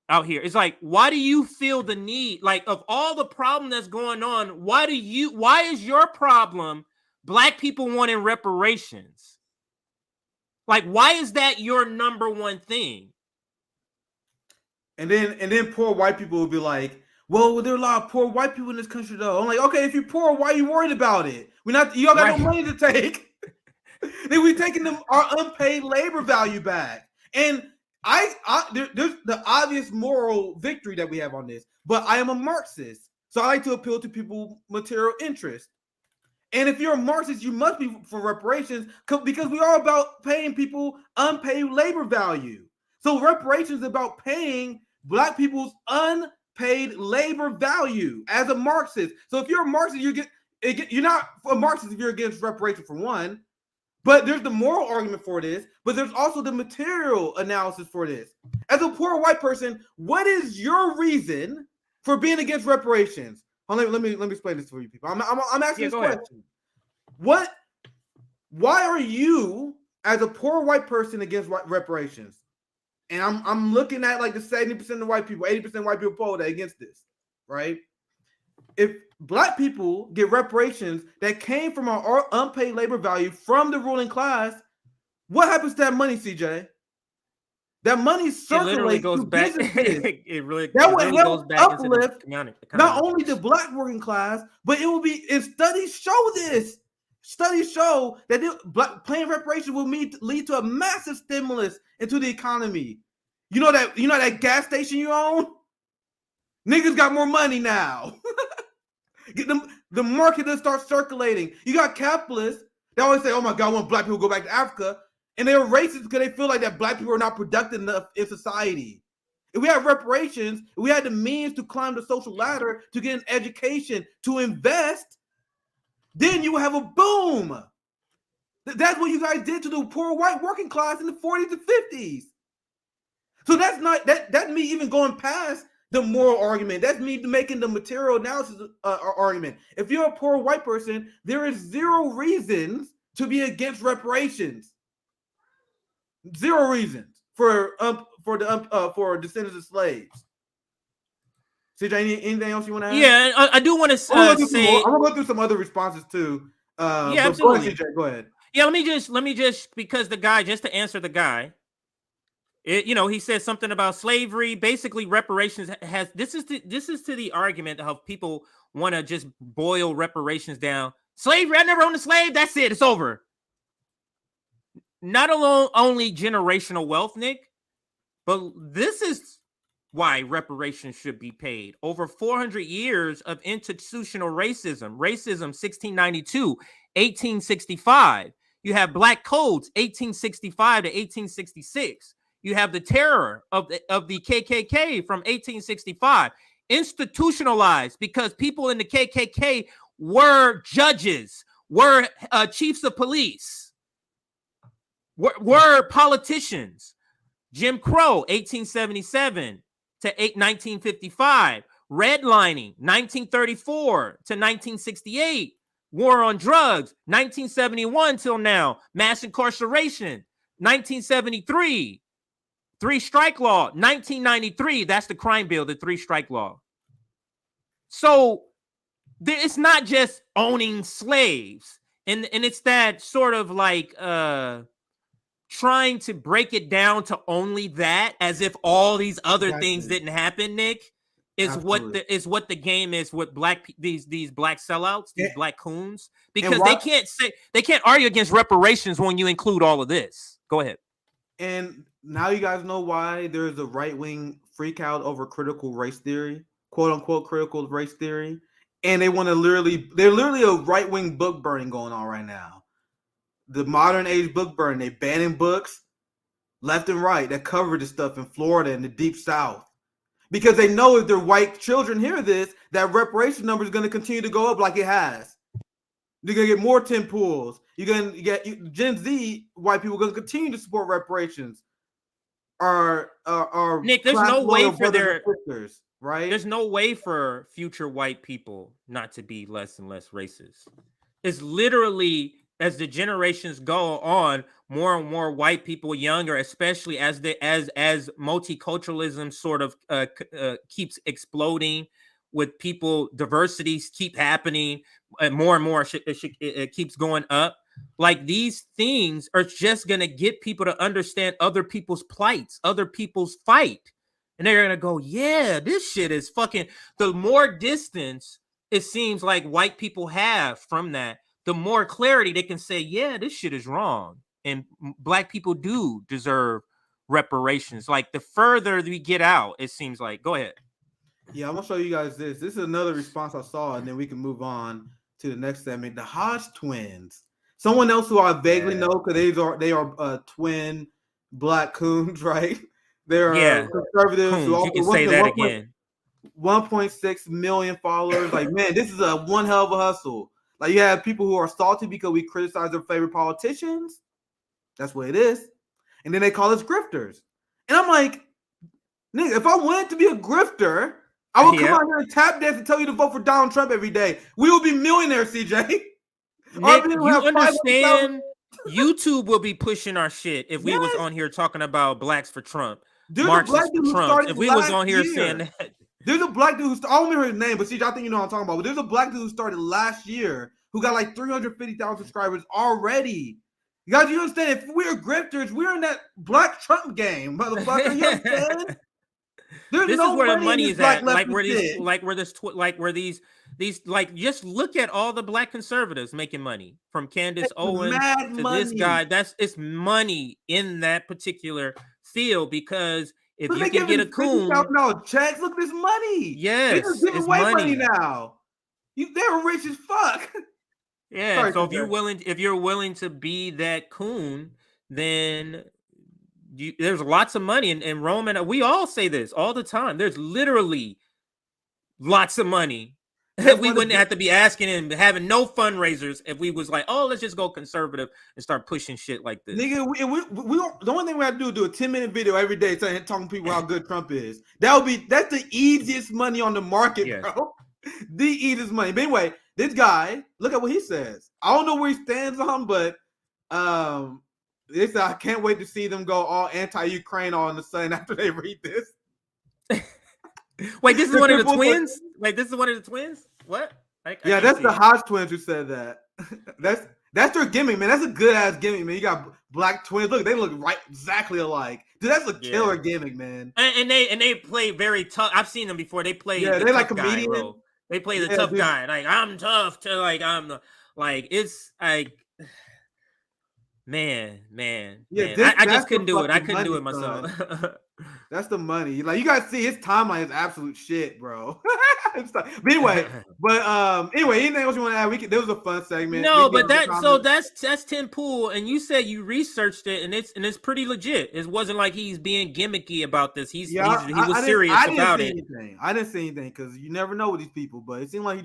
out here. It's like, why do you feel the need? Like, of all the problem that's going on, why is your problem black people wanting reparations? Like, why is that your number one thing?
And then poor white people will be like, well, there are a lot of poor white people in this country, though. I'm like, okay, if you're poor, why are you worried about it? You all got no money to take. Then we taking our unpaid labor value back. And there's the obvious moral victory that we have on this. But I am a Marxist, so I like to appeal to people's material interest. And if you're a Marxist, you must be for reparations because we are about paying people unpaid labor value. So reparations is about paying black people's unpaid labor value as a Marxist. So if you're a Marxist, you're not a Marxist if you're against reparations for one. But there's the moral argument for this, but there's also the material analysis for this. As a poor white person, what is your reason for being against reparations? Let me explain this for you people. I'm asking this question. Why are you, as a poor white person, against reparations? And I'm looking at like the 70% of white people, 80% white people poll that against this, right? If black people get reparations that came from our unpaid labor value from the ruling class, what happens to that money, CJ? That money circulates
goes back. It really
goes back into the economy. Not only the black working class, but it will be. And studies show this. Studies show that paying reparations will lead to a massive stimulus into the economy. You know that gas station you own? Niggas got more money now. Get them the market to start circulating. You got capitalists that always say, "Oh my God, I want black people to go back to Africa," and they're racist because they feel like that black people are not productive enough in society. If we have reparations, if we had the means to climb the social ladder, to get an education, to invest, then you will have a boom. That's what you guys did to the poor white working class in the 40s and 50s. So that's me even going past the moral argument. That's me making the material analysis argument. If you're a poor white person, there is zero reasons to be against reparations. Zero reasons for descendants of slaves. CJ, anything else you want to add?
Yeah, I do want to say.
I'm gonna go through some other responses too.
Yeah, absolutely.
Go ahead, CJ, go ahead.
Yeah, let me just because the guy, just to answer the guy. He said something about slavery. Basically, reparations has this is to the argument of people want to just boil reparations down. Slavery, I never owned a slave. That's it. It's over. Not alone only generational wealth, Nick, but this is why reparations should be paid. Over 400 years of institutional racism. Racism, 1692, 1865. You have black codes, 1865 to 1866. You have the terror of the KKK from 1865, institutionalized because people in the KKK were judges, were chiefs of police, were politicians. Jim Crow, 1877 to 1955, redlining, 1934 to 1968, war on drugs, 1971 till now, mass incarceration, 1973. Three-strike law, 1993. That's the crime bill, the three-strike law. So it's not just owning slaves. And it's that sort of like trying to break it down to only that, as if all these other things didn't happen, Nick, is what the game is with these black sellouts, these black coons, because they can't argue against reparations when you include all of this. Go ahead.
And now you guys know why there's a right-wing freak out over critical race theory, quote unquote critical race theory. And they're literally a right-wing book burning going on right now. The modern age book burning. They banning books left and right that cover this stuff in Florida and the deep South. Because they know if their white children hear this, that reparation number is going to continue to go up like it has. You're going to get more 10 pools. You're going to get Gen Z white people going to continue to support reparations.
Nick, there's no way for
sisters, right?
There's no way for future white people not to be less and less racist. It's literally, as the generations go on, more and more white people, younger, especially as multiculturalism sort of keeps exploding, with people, diversities keep happening, and more it keeps going up. Like, these things are just gonna get people to understand other people's plights, other people's fight, and they're gonna go, yeah, this shit is fucking. The more distance it seems like white people have from that, the more clarity they can say, yeah, this shit is wrong, and black people do deserve reparations. Like, the further we get out, it seems like. Go ahead.
Yeah, I'm gonna show you guys this. This is another response I saw, and then we can move on to the next segment. The Hodge twins. Someone else who I vaguely know, because they are twin black coons, right? They are conservatives.
Coons. You can say that again.
1.6 million followers. Like, man, this is a one hell of a hustle. Like, you have people who are salty because we criticize their favorite politicians. That's what it is. And then they call us grifters. And I'm like, nigga, if I wanted to be a grifter, I would come out here and tap dance and tell you to vote for Donald Trump every day. We will be millionaires, CJ.
Nick, you understand? YouTube will be pushing our shit if we was on here talking about blacks for Trump. Marxists for Trump. If we was on here saying that.
There's a black dude I don't remember his name, but CJ, I think you know what I'm talking about. But there's a black dude who started last year who got like 350,000 subscribers already. You guys, you understand? If we're grifters, we're in that black Trump game, motherfucker. You understand?
This is where the money is at. Like, just look at all the black conservatives making money, from Candace Owens to this guy. It's money in that particular field, because if you can get a coon,
checks. Look at this money.
Yes,
they just give away money now. They're rich as fuck.
Yeah. Sorry, so if you're willing to be that coon, then there's lots of money. And Roman, we all say this all the time. There's literally lots of money. We wouldn't have to be asking and having no fundraisers if we was like, oh, let's just go conservative and start pushing shit like this.
Nigga, the only thing we have to do is do a 10-minute video every day talking to people how good Trump is. That's the easiest money on the market, bro. The easiest money. But anyway, this guy, look at what he says. I don't know where he stands on, but I can't wait to see them go all anti-Ukraine all in the sun after they read this.
Wait, this is one of the twins? Wait, this is one of the twins? What?
That's the Hodge twins who said that. That's their gimmick, man. That's a good ass gimmick, man. You got black twins. Look, they look exactly alike. Dude, that's a killer gimmick, man.
And they play very tough. I've seen them before. They play.
Yeah, they like comedians.
They play the tough guy. Like, I'm tough to it's like. Man. I just couldn't do it. I couldn't do it myself.
That's the money. Like, you guys see his timeline is absolute shit, bro. But anyway, anything else you want to add? There was a fun segment.
No, but that's Tim Pool, and you said you researched it, and it's pretty legit. It wasn't like he's being gimmicky about this. He was serious about it.
I didn't see anything because you never know with these people, but it seemed like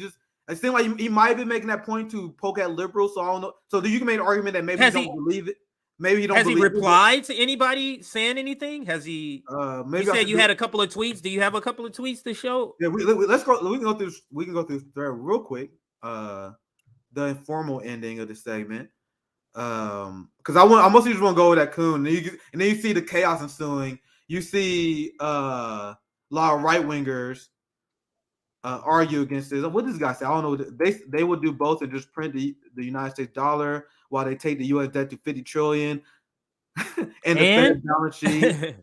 he might have been making that point to poke at liberals. So I don't know. So you can make an argument that maybe you don't believe it. Maybe you don't.
Has he replied to anybody saying anything? Has he? Maybe you said you had a couple of tweets. Do you have a couple of tweets to show?
Yeah, let's go. We can go through real quick. The informal ending of the segment. Because I mostly just want to go with that coon, and then you see the chaos ensuing. You see a lot of right wingers argue against this. What does this guy say? I don't know. They would do both and just print the United States dollar while they take the U.S. debt to 50 trillion. and the Fed balance sheet.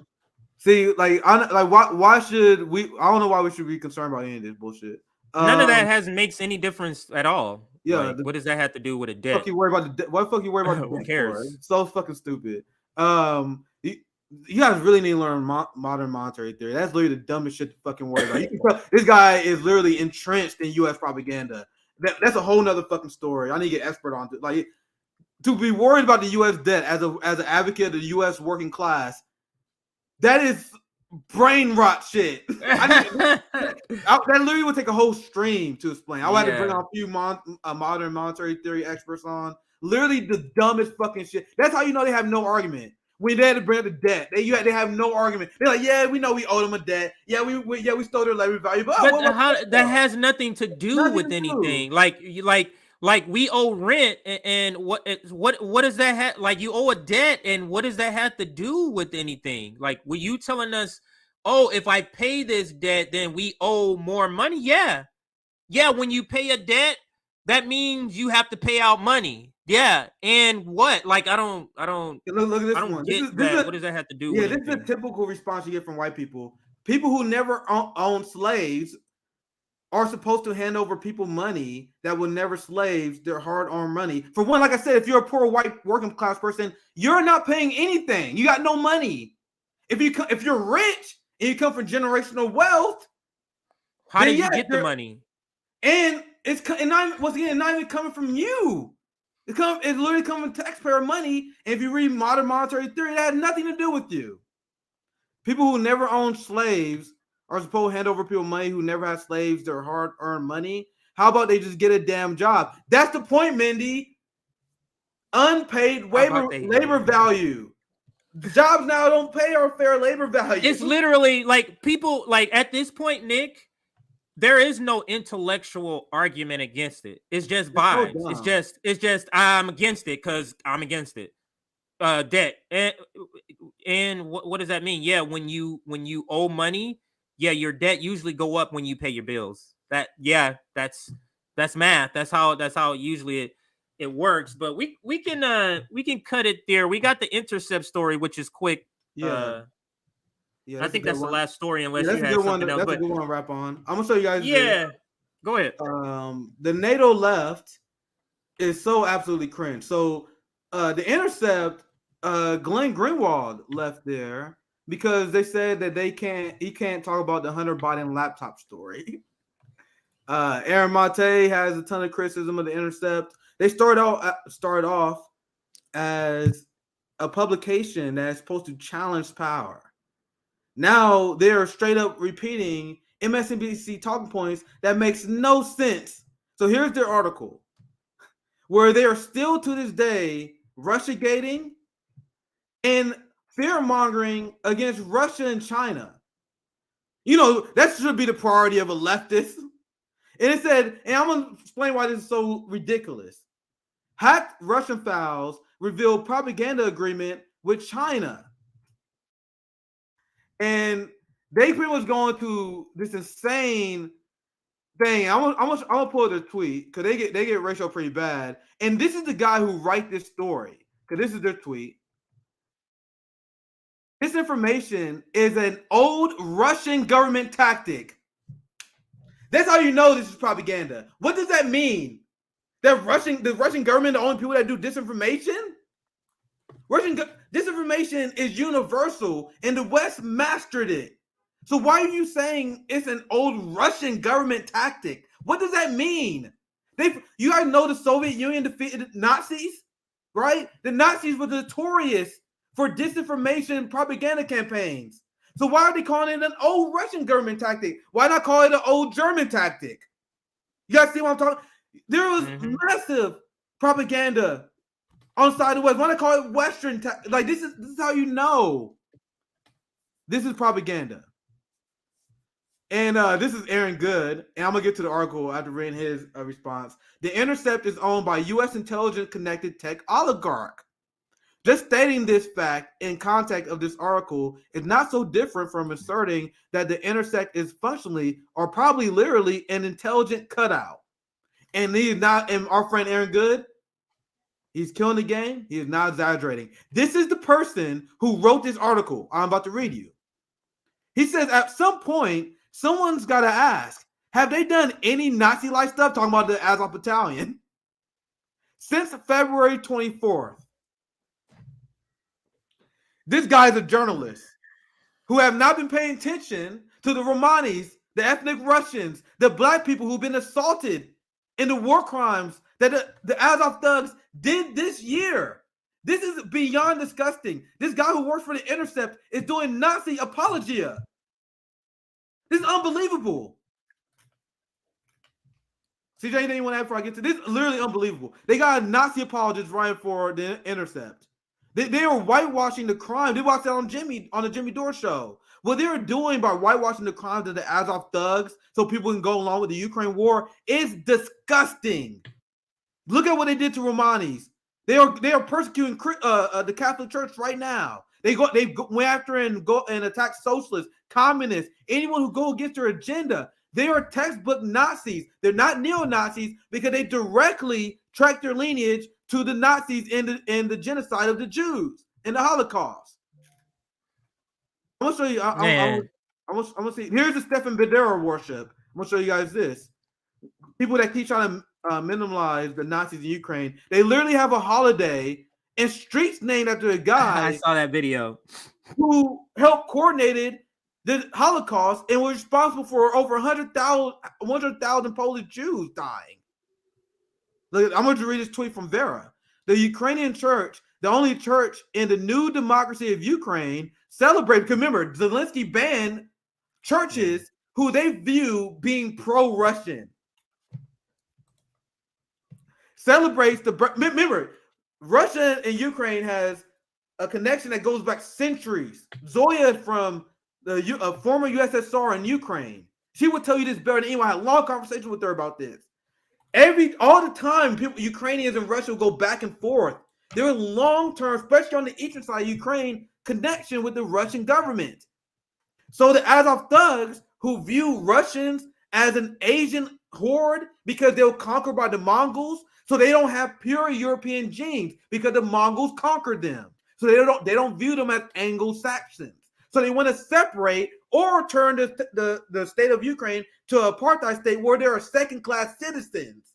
See, why should we? I don't know why we should be concerned about any of this bullshit.
None of that makes any difference at all.
Yeah,
like, what does that have to do with a debt?
Fuck you worry about the what the fuck you worry about the
Who
debt
cares?
for? It's so fucking stupid. You guys really need to learn modern monetary theory. That's literally the dumbest shit to fucking worry about. You can tell, this guy is literally entrenched in U.S. propaganda. That's a whole nother fucking story. I need to get expert on it. Like, to be worried about the U.S. debt as an advocate of the U.S. working class, that is brain rot shit. That literally would take a whole stream to explain. I would have to bring on a few modern monetary theory experts on. Literally the dumbest fucking shit. That's how you know they have no argument. When they had to bring up the debt, they have no argument. They're like, yeah, we know we owe them a debt. Yeah, we stole their labor value. But
that has nothing to do with anything. Like we owe rent, and what does that have? Like, you owe a debt, and what does that have to do with anything? Like, were you telling us, oh, if I pay this debt, then we owe more money? Yeah. When you pay a debt, that means you have to pay out money. Yeah, and what? Like, I don't
look at this one.
What does that have to do with
this is a typical response you get from white people. People who never owned slaves are supposed to hand over people money that were never slaves, their hard-earned money. For one, like I said, if you're a poor white working class person, you're not paying anything. You got no money. If you're rich and you come from generational wealth,
how did you get the money?
And it's not even coming from you. It's literally coming from taxpayer money. And if you read modern monetary theory, that had nothing to do with you. People who never owned slaves are supposed to hand over people money who never had slaves, their hard-earned money. How about they just get a damn job? That's the point, Mindy. Unpaid labor value. Jobs now don't pay our fair labor value.
It's literally like people, like, at this point, Nick, there is no intellectual argument against it. It's just vibes. So it's just I'm against it because I'm against it. Debt. And what does that mean? Yeah, when you owe money, yeah, your debt usually go up when you pay your bills. That's math. That's how usually it works. But we can cut it there. We got the Intercept story, which is quick.
Yeah,
I think that's the last story, unless you have something else.
That's a good one to wrap on. I'm gonna show you guys.
Yeah, go ahead.
The NATO left is so absolutely cringe. So the Intercept, Glenn Greenwald left there because they said that he can't talk about the Hunter Biden laptop story. Aaron Mate has a ton of criticism of the Intercept. They started off as a publication that's supposed to challenge power. Now they're straight up repeating MSNBC talking points that makes no sense. So here's their article, where they are still to this day Russiagating and fear-mongering against Russia and China. You know, that should be the priority of a leftist. And it said, and I'm going to explain why this is so ridiculous. Hacked Russian files reveal propaganda agreement with China. And they pretty much going to this insane thing. I'm gonna pull the tweet because they get ratio pretty bad. And this is the guy who write this story, because this is their tweet. This information is an old Russian government tactic. That's how you know this is propaganda. What does that mean? That the Russian government, the only people that do disinformation? Disinformation is universal, and the West mastered it. So why are you saying it's an old Russian government tactic? What does that mean? You guys know the Soviet Union defeated the Nazis, right? The Nazis were notorious for disinformation propaganda campaigns. So why are they calling it an old Russian government tactic? Why not call it an old German tactic? You guys see what I'm talking? There was massive propaganda on the side of the West. Why not call it Western? Like, this is how you know this is propaganda. And this is Aaron Good, and I'm gonna get to the article after reading his response. The Intercept is owned by U.S. intelligence connected tech oligarch. Just stating this fact in context of this article is not so different from asserting that the Intercept is functionally or probably literally an intelligent cutout. And our friend Aaron Good, He's killing the game. He is not exaggerating. This is the person who wrote this article I'm about to read you. He says at some point, someone's got to ask, have they done any Nazi-like stuff? Talking about the Azov Battalion. Since February 24th. This guy is a journalist who have not been paying attention to the Romanis, the ethnic Russians, the black people who've been assaulted in the war crimes that the Azov thugs did this year. This is beyond disgusting. This guy who works for the Intercept is doing Nazi apologia. This is unbelievable. CJ, anything you want to add before I get to this? Is literally unbelievable. They got a Nazi apologist writing for the Intercept. They are whitewashing the crime. They watched that on the Jimmy Dore show. What they're doing by whitewashing the crimes of the Azov thugs so people can go along with the Ukraine war is disgusting. Look at what they did to Romanis. They are persecuting the Catholic Church right now. They went after and attack socialists, communists, anyone who go against their agenda. They are textbook Nazis. They're not neo-Nazis because they directly track their lineage to the Nazis in the genocide of the Jews in the Holocaust. I'm gonna show you. I'm gonna see. Here's the Stefan Bandera worship. I'm gonna show you guys this. People that keep trying to minimize the Nazis in Ukraine, they literally have a holiday and streets named after a guy.
I saw that video.
Who helped coordinated the Holocaust and was responsible for over 100,000 Polish Jews dying. Look, I'm going to read this tweet from Vera. The Ukrainian church, the only church in the new democracy of Ukraine, celebrated. Remember, Zelensky banned churches who they view being pro-Russian. Celebrates remember, Russia and Ukraine has a connection that goes back centuries. Zoya from the former USSR in Ukraine. She would tell you this better than anyone. I had a long conversation with her about this. All the time, Ukrainians and Russia will go back and forth. There is long-term, especially on the eastern side of Ukraine, connection with the Russian government. So the Azov thugs who view Russians as an Asian horde because they were conquered by the Mongols, so they don't have pure European genes because the Mongols conquered them. So they don't view them as Anglo-Saxons. So they want to separate or turn the state of Ukraine to an apartheid state where there are second-class citizens.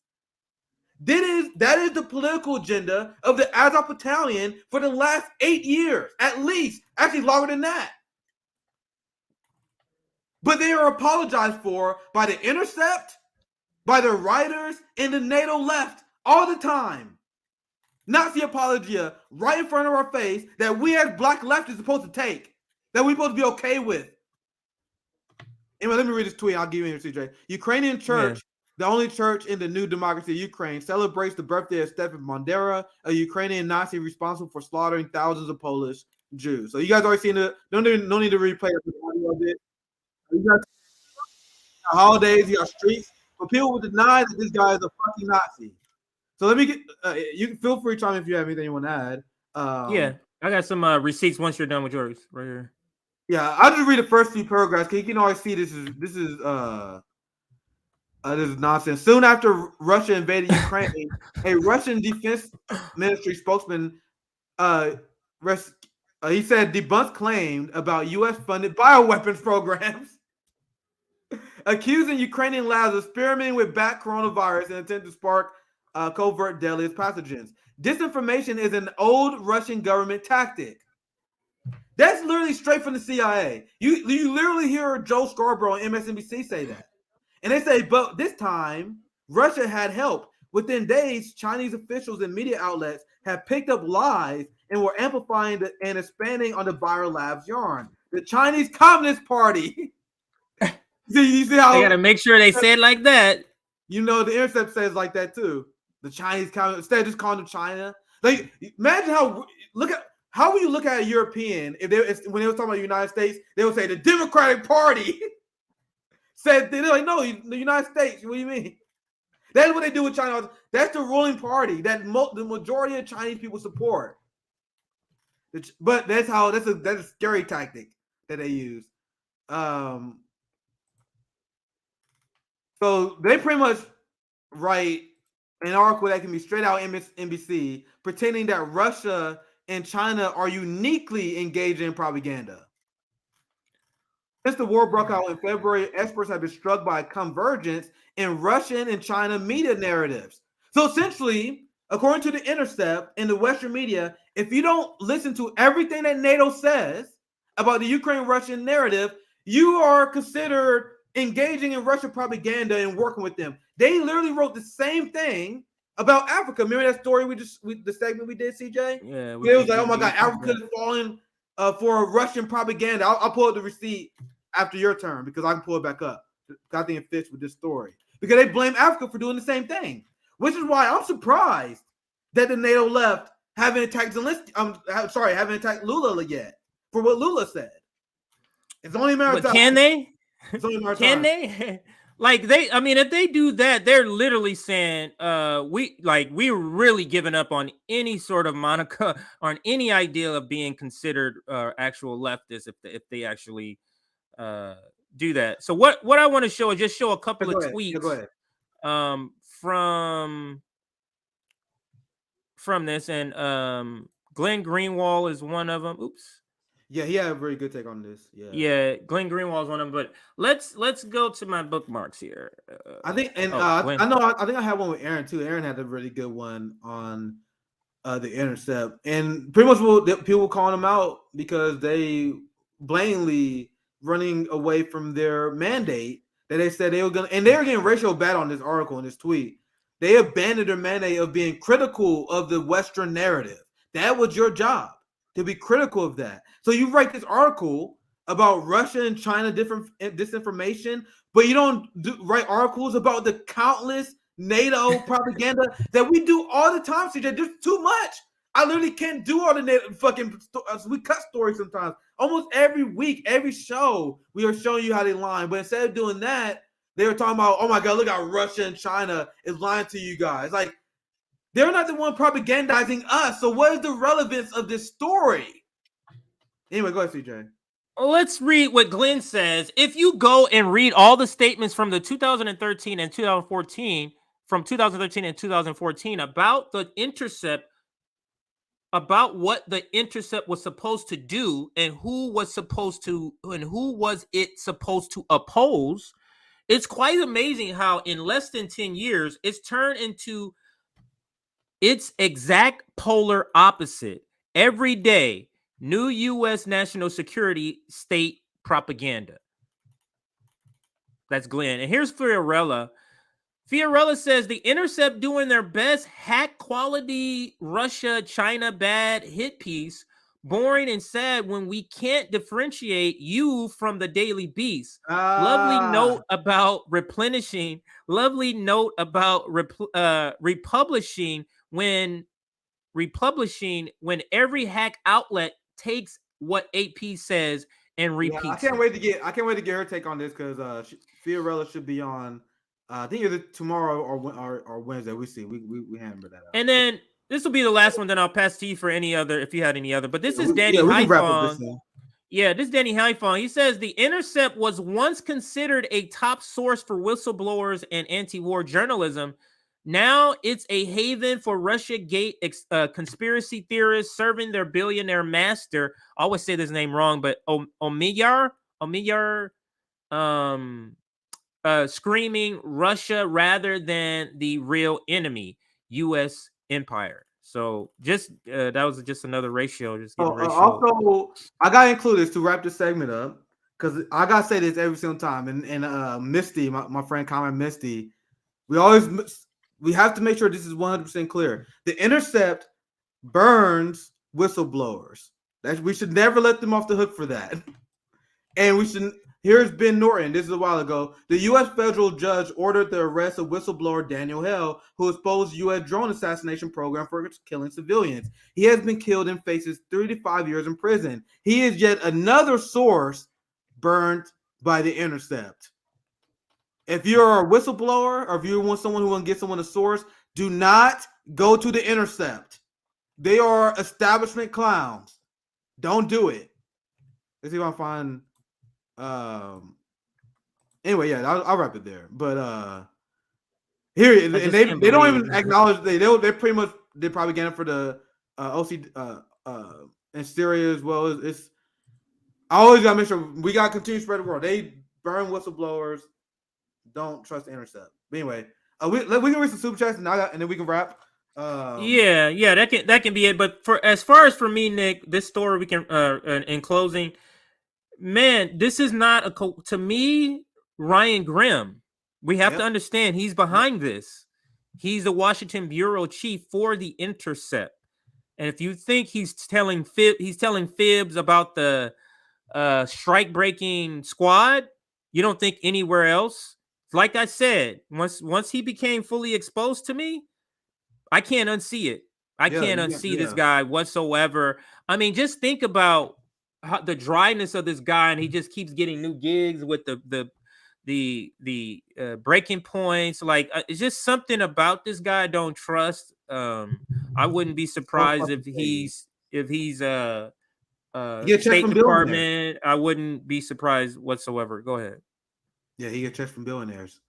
That is the political agenda of the Azov Battalion for the last 8 years, at least. Actually, longer than that. But they are apologized for by the Intercept, by the writers, and the NATO left all the time. Nazi apologia right in front of our face that we as black left is supposed to take, that we're supposed to be okay with. Anyway, let me read this tweet. I'll give you here, CJ. Ukrainian church, the only church in the new democracy of Ukraine, celebrates the birthday of Stefan Bandera, a Ukrainian Nazi responsible for slaughtering thousands of Polish Jews. So you guys already seen it. No need to replay the audio of it. You got holidays, you got streets, but people will deny that this guy is a fucking Nazi. So let me get. You can feel free to tell me if you have anything you want to add.
Yeah, I got some receipts once you're done with yours, right here.
Yeah, I'll just read the first few paragraphs because you can always see this is nonsense. Soon after Russia invaded Ukraine, a Russian defense ministry spokesman he said debunks claimed about U.S.-funded bioweapons programs, accusing Ukrainian labs of experimenting with bat coronavirus in an attempt to spark covert deadliest pathogens. Disinformation is an old Russian government tactic. That's literally straight from the CIA. You literally hear Joe Scarborough on MSNBC say that. And they say, but this time, Russia had help. Within days, Chinese officials and media outlets have picked up lies and were amplifying and expanding on the biolab's yarn. The Chinese Communist Party. You see how
they got to make sure they say it like that.
You know, the Intercept says like that too. The Chinese Communist, instead of just calling them China. Like, imagine how would you look at a European when they were talking about the United States? They would say the Democratic Party said, they're like, no, the United States. What do you mean? That's what they do with China. That's the ruling party that the majority of Chinese people support. But that's a scary tactic that they use. So they pretty much write an article that can be straight out NBC, pretending that Russia and China are uniquely engaged in propaganda. Since the war broke out in February, experts have been struck by a convergence in Russian and China media narratives. So essentially, according to the Intercept and the Western media, if you don't listen to everything that NATO says about the Ukraine-Russian narrative, you are considered engaging in Russian propaganda and working with them. They literally wrote the same thing about Africa. Remember that story the segment we did, CJ?
Yeah.
It was like, oh my God, Africa is falling for Russian propaganda. I'll pull up the receipt after your turn because I can pull it back up. I think it fits with this story because they blame Africa for doing the same thing, which is why I'm surprised that the NATO left haven't attacked Zelensky. Haven't attacked Lula yet for what Lula said. It's only a matter of time.
Can they?
It's only a matter of
Can
time.
they? Like if they do that, they're literally saying, we're really giving up on any sort of Monica on any idea of being considered actual leftists if they actually do that. So what I want to show is just show a couple of tweets from this, and Glenn Greenwald is one of them. Oops.
Yeah, he had a very good take on this.
Yeah, Glenn Greenwald is one of them. But let's go to my bookmarks here.
I think, and I think I had one with Aaron too. Aaron had a really good one on the Intercept, and pretty much people calling them out because they blatantly running away from their mandate that they said they were gonna, and they were getting racial bad on this article and this tweet. They abandoned their mandate of being critical of the Western narrative. That was your job, to be critical of that. So you write this article about Russia and China disinformation, but you don't write articles about the countless NATO propaganda that we do all the time, CJ. There's too much. I literally can't do all the NATO fucking we cut stories sometimes. Almost every week, every show, we are showing you how they lie. But instead of doing that, they were talking about, oh my God, look how Russia and China is lying to you guys. Like, they're not the one propagandizing us. So what is the relevance of this story? Anyway, go ahead, CJ.
Let's read what Glenn says. If you go and read all the statements from the 2013 and 2014, from 2013 and 2014 about the Intercept, about what the Intercept was supposed to do and who was it supposed to oppose, it's quite amazing how in less than 10 years, it's turned into its exact polar opposite. Every day, new U.S. national security state propaganda. That's Glenn. And here's Fiorella. Fiorella says the Intercept doing their best hack quality Russia, China bad hit piece. Boring and sad when we can't differentiate you from the Daily Beast. Lovely note about replenishing. Lovely note about republishing when every hack outlet takes what AP says and repeats.
I can't wait to get her take on this because Fiorella should be on. I think either tomorrow or Wednesday. We see. We hammer that out.
And then this will be the last one. Then I'll pass to you for any other if you had any other. But this is Danny Haifong. Yeah, this is Danny Haifong. He says the Intercept was once considered a top source for whistleblowers and anti-war journalism. Now it's a haven for Russiagate conspiracy theorists serving their billionaire master. I always say this name wrong, but Omiyar, screaming Russia rather than the real enemy, U.S. empire. So just that was just another ratio.
Also, I gotta include this to wrap this segment up because I gotta say this every single time. And Misty, my friend, comment Misty, we have to make sure this is 100% clear. The Intercept burns whistleblowers. We should never let them off the hook for that. And we should. Here's Ben Norton. This is a while ago. The U.S. federal judge ordered the arrest of whistleblower Daniel Hale, who exposed U.S. drone assassination program for killing civilians. He has been killed and faces 3 to 5 years in prison. He is yet another source burned by the Intercept. If you're a whistleblower or if you want someone who wants to get someone a source, do not go to the Intercept. They are establishment clowns. Don't do it. Let's see if I find. Anyway, yeah, I'll wrap it there. But Here, and they don't even acknowledge they're pretty much they're probably getting for the OC and Syria as well. It's I always gotta make sure we gotta continue to spread the word. They burn whistleblowers. Don't trust the Intercept. But anyway, we can read some super chats and then we can wrap.
Yeah, that can be it. But as far as for me, Nick, this story we can in closing, man, this is not to me. Ryan Grimm, we have to understand he's behind this. He's the Washington bureau chief for the Intercept, and if you think he's telling fibs about the strike-breaking squad, you don't think anywhere else. Like I said, once he became fully exposed to me, I can't unsee it. I can't unsee this guy whatsoever. I mean, just think about the dryness of this guy, and he just keeps getting new gigs with the breaking points. Like it's just something about this guy I don't trust. I wouldn't be surprised if he's State Department. I wouldn't be surprised whatsoever. Go ahead.
Yeah, he gets checks from billionaires.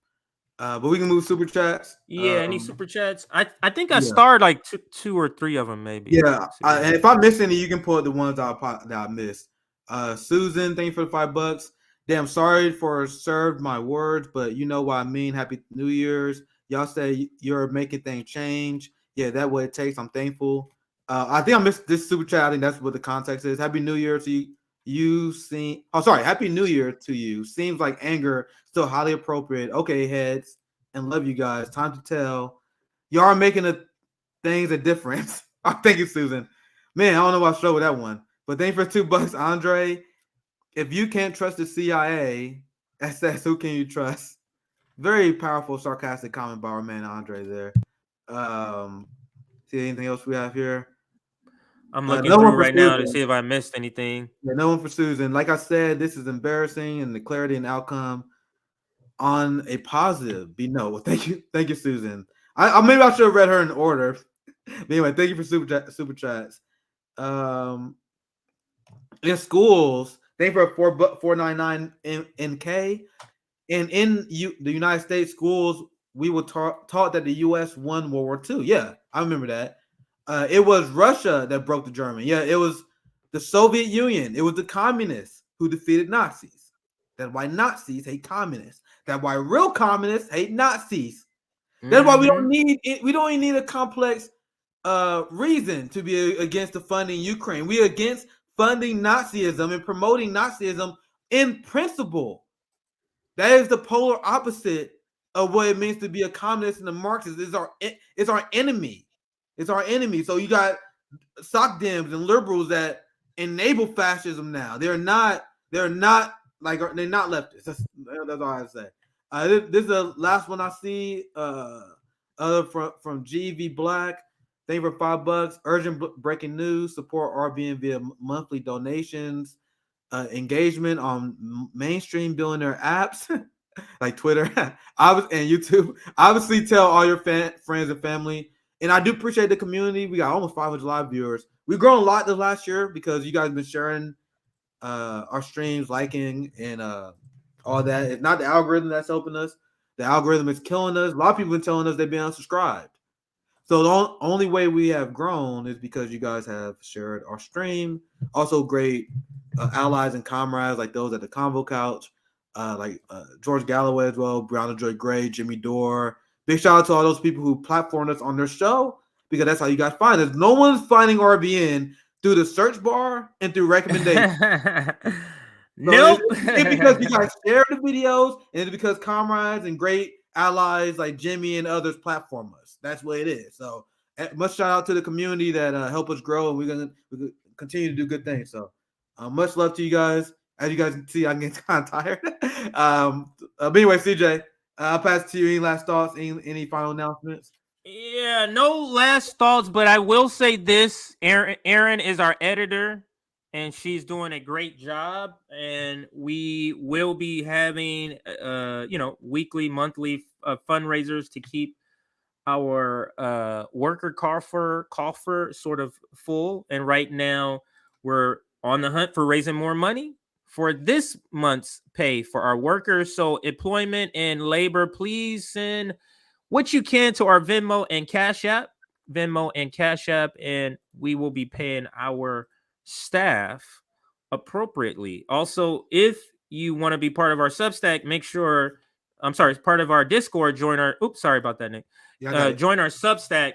But we can move super chats.
Yeah, any super chats? I think I starred like two or three of them, maybe.
Yeah, and if I miss any, you can pull up the ones that I missed. Susan, thank you for the $5. Damn, sorry for served my words, but you know what I mean. Happy New Year's. Y'all say you're making things change. Yeah, that's what it takes. I'm thankful. I think I missed this super chat. I think that's what the context is. Happy New Year to you. Happy New Year to you. Seems like anger still highly appropriate. Okay, heads, and love you guys. Time to tell. Y'all are making things a difference. Thank you, Susan. Man, I don't know about show with that one, but thank you for $2, Andre. If you can't trust the CIA, SS, who can you trust? Very powerful, sarcastic comment by our man Andre there. See anything else we have here?
I'm looking through right now to see if I missed anything.
Yeah, no one for Susan. Like I said, this is embarrassing, and the clarity and outcome on a positive. No, well, thank you, Susan. Maybe I should have read her in order. But anyway, thank you for super chats. In schools, thank you for $4.99 NK. And in the United States schools, we were taught that the U.S. won World War II. Yeah, I remember that. It was Russia that broke the German. Yeah, it was the Soviet Union. It was the communists who defeated Nazis. That's why Nazis hate communists. That's why real communists hate Nazis. That's why we don't even need a complex reason to be against the funding Ukraine. We're against funding Nazism and promoting Nazism in principle. That is the polar opposite of what it means to be a communist and a Marxist. It's our enemy. It's our enemy. So you got sock dems and liberals that enable fascism now. They're not leftists. That's all I have to say. This is the last one I see. From GV Black. Thank you for $5. Urgent breaking news. Support RBN via monthly donations. Engagement on mainstream billionaire apps like Twitter and YouTube. Obviously, tell all your friends and family. And I do appreciate the community. We got almost 500 live viewers. We've grown a lot this last year because you guys have been sharing our streams, liking, and all that. It's not the algorithm that's helping us. The algorithm is killing us. A lot of people have been telling us they've been unsubscribed. So the only way we have grown is because you guys have shared our stream. Also, great allies and comrades like those at the Convo Couch, like George Galloway as well, Brown Joy Gray, Jimmy Dore. Big shout out to all those people who platformed us on their show because that's how you guys find us. No one's finding RBN through the search bar and through recommendations.
Nope.
It's because you guys share the videos, and it's because comrades and great allies like Jimmy and others platform us. That's what it is. So much shout out to the community that help us grow, and we're gonna continue to do good things. So much love to you guys. As you guys can see, I'm getting kind of tired. But anyway, CJ, I'll pass it to you. Any last thoughts? Any final announcements?
Yeah, no last thoughts, but I will say this. Erin is our editor, and she's doing a great job. And we will be having, weekly, monthly fundraisers to keep our worker coffer sort of full. And right now, we're on the hunt for raising more money for this month's pay for our workers. So employment and labor, please send what you can to our Venmo and Cash App, and we will be paying our staff appropriately. Also, if you want to be part of our Substack, make sure, part of our Discord, join our, sorry about that, Nick. Join our Substack.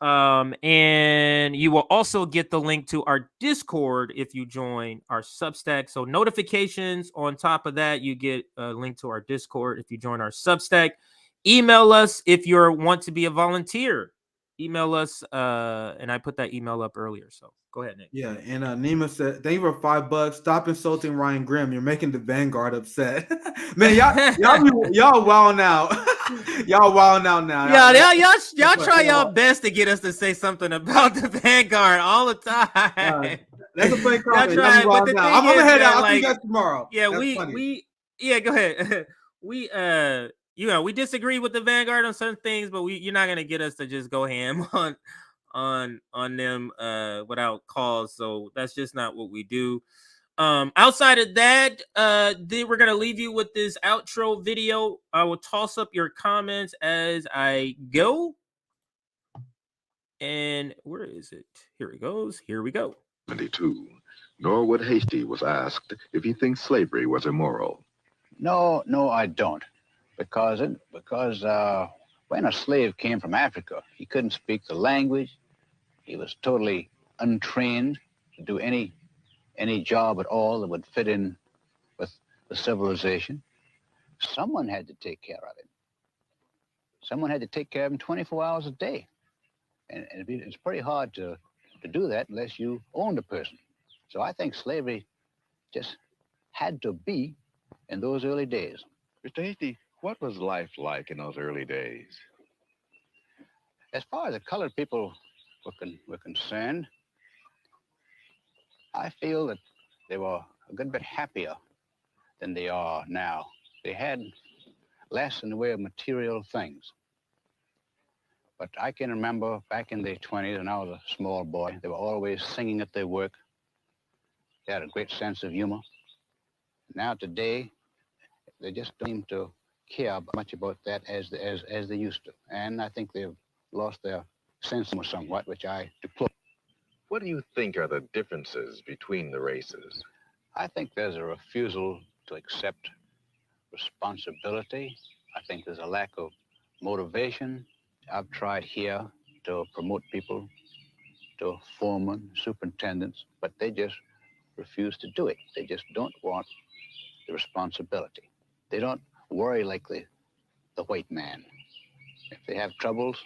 And you will also get the link to our Discord if you join our Substack. So notifications on top of that, you get a link to our Discord if you join our Substack. Email us if you want to be a volunteer. Email us, and I put that email up earlier. So go ahead, Nick.
Yeah, and Nima said, "Thank you for $5. Stop insulting Ryan Grimm. You're making the Vanguard upset." Man, y'all wilding out. Y'all wilding out now.
Y'all try y'all best to get us to say something about the Vanguard all the time.
That's a funny comment. I'm gonna head out. I'll see you guys tomorrow.
Yeah, go ahead. We disagree with the Vanguard on certain things, but you're not gonna get us to just go ham on them without cause. So that's just not what we do. Outside of that, we're gonna leave you with this outro video. I will toss up your comments as I go. And where is it? Here it goes. Here we go.
22. Norwood Hasty was asked if he thinks slavery was immoral.
No, I don't. Because when a slave came from Africa, he couldn't speak the language. He was totally untrained to do any job at all that would fit in with the civilization. Someone had to take care of him. Someone had to take care of him 24 hours a day. And it's pretty hard to do that unless you owned a person. So I think slavery just had to be in those early days.
Mr. Hasty, what was life like in those early days?
As far as the colored people were concerned, I feel that they were a good bit happier than they are now. They had less in the way of material things. But I can remember back in the 20s when I was a small boy, they were always singing at their work. They had a great sense of humor. Now today, they just don't seem to care much about that as they used to. And I think they've lost their sense of humor somewhat, which I deplore.
What do you think are the differences between the races?
I think there's a refusal to accept responsibility. I think there's a lack of motivation. I've tried here to promote people to foremen, superintendents, but they just refuse to do it. They just don't want the responsibility. They don't worry like the white man. If they have troubles,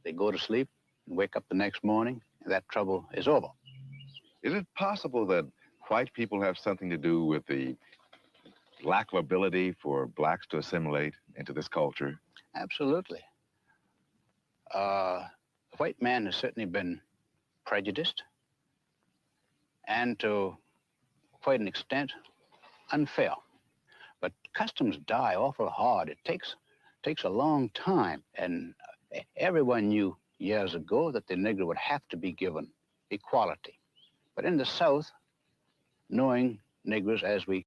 they go to sleep and wake up the next morning, and that trouble is over.
Is it possible that white people have something to do with the lack of ability for blacks to assimilate into this culture?
Absolutely. The white man has certainly been prejudiced and to quite an extent unfair. But customs die awful hard. It takes a long time, and everyone knew years ago that the Negro would have to be given equality. But in the South, knowing Negroes as we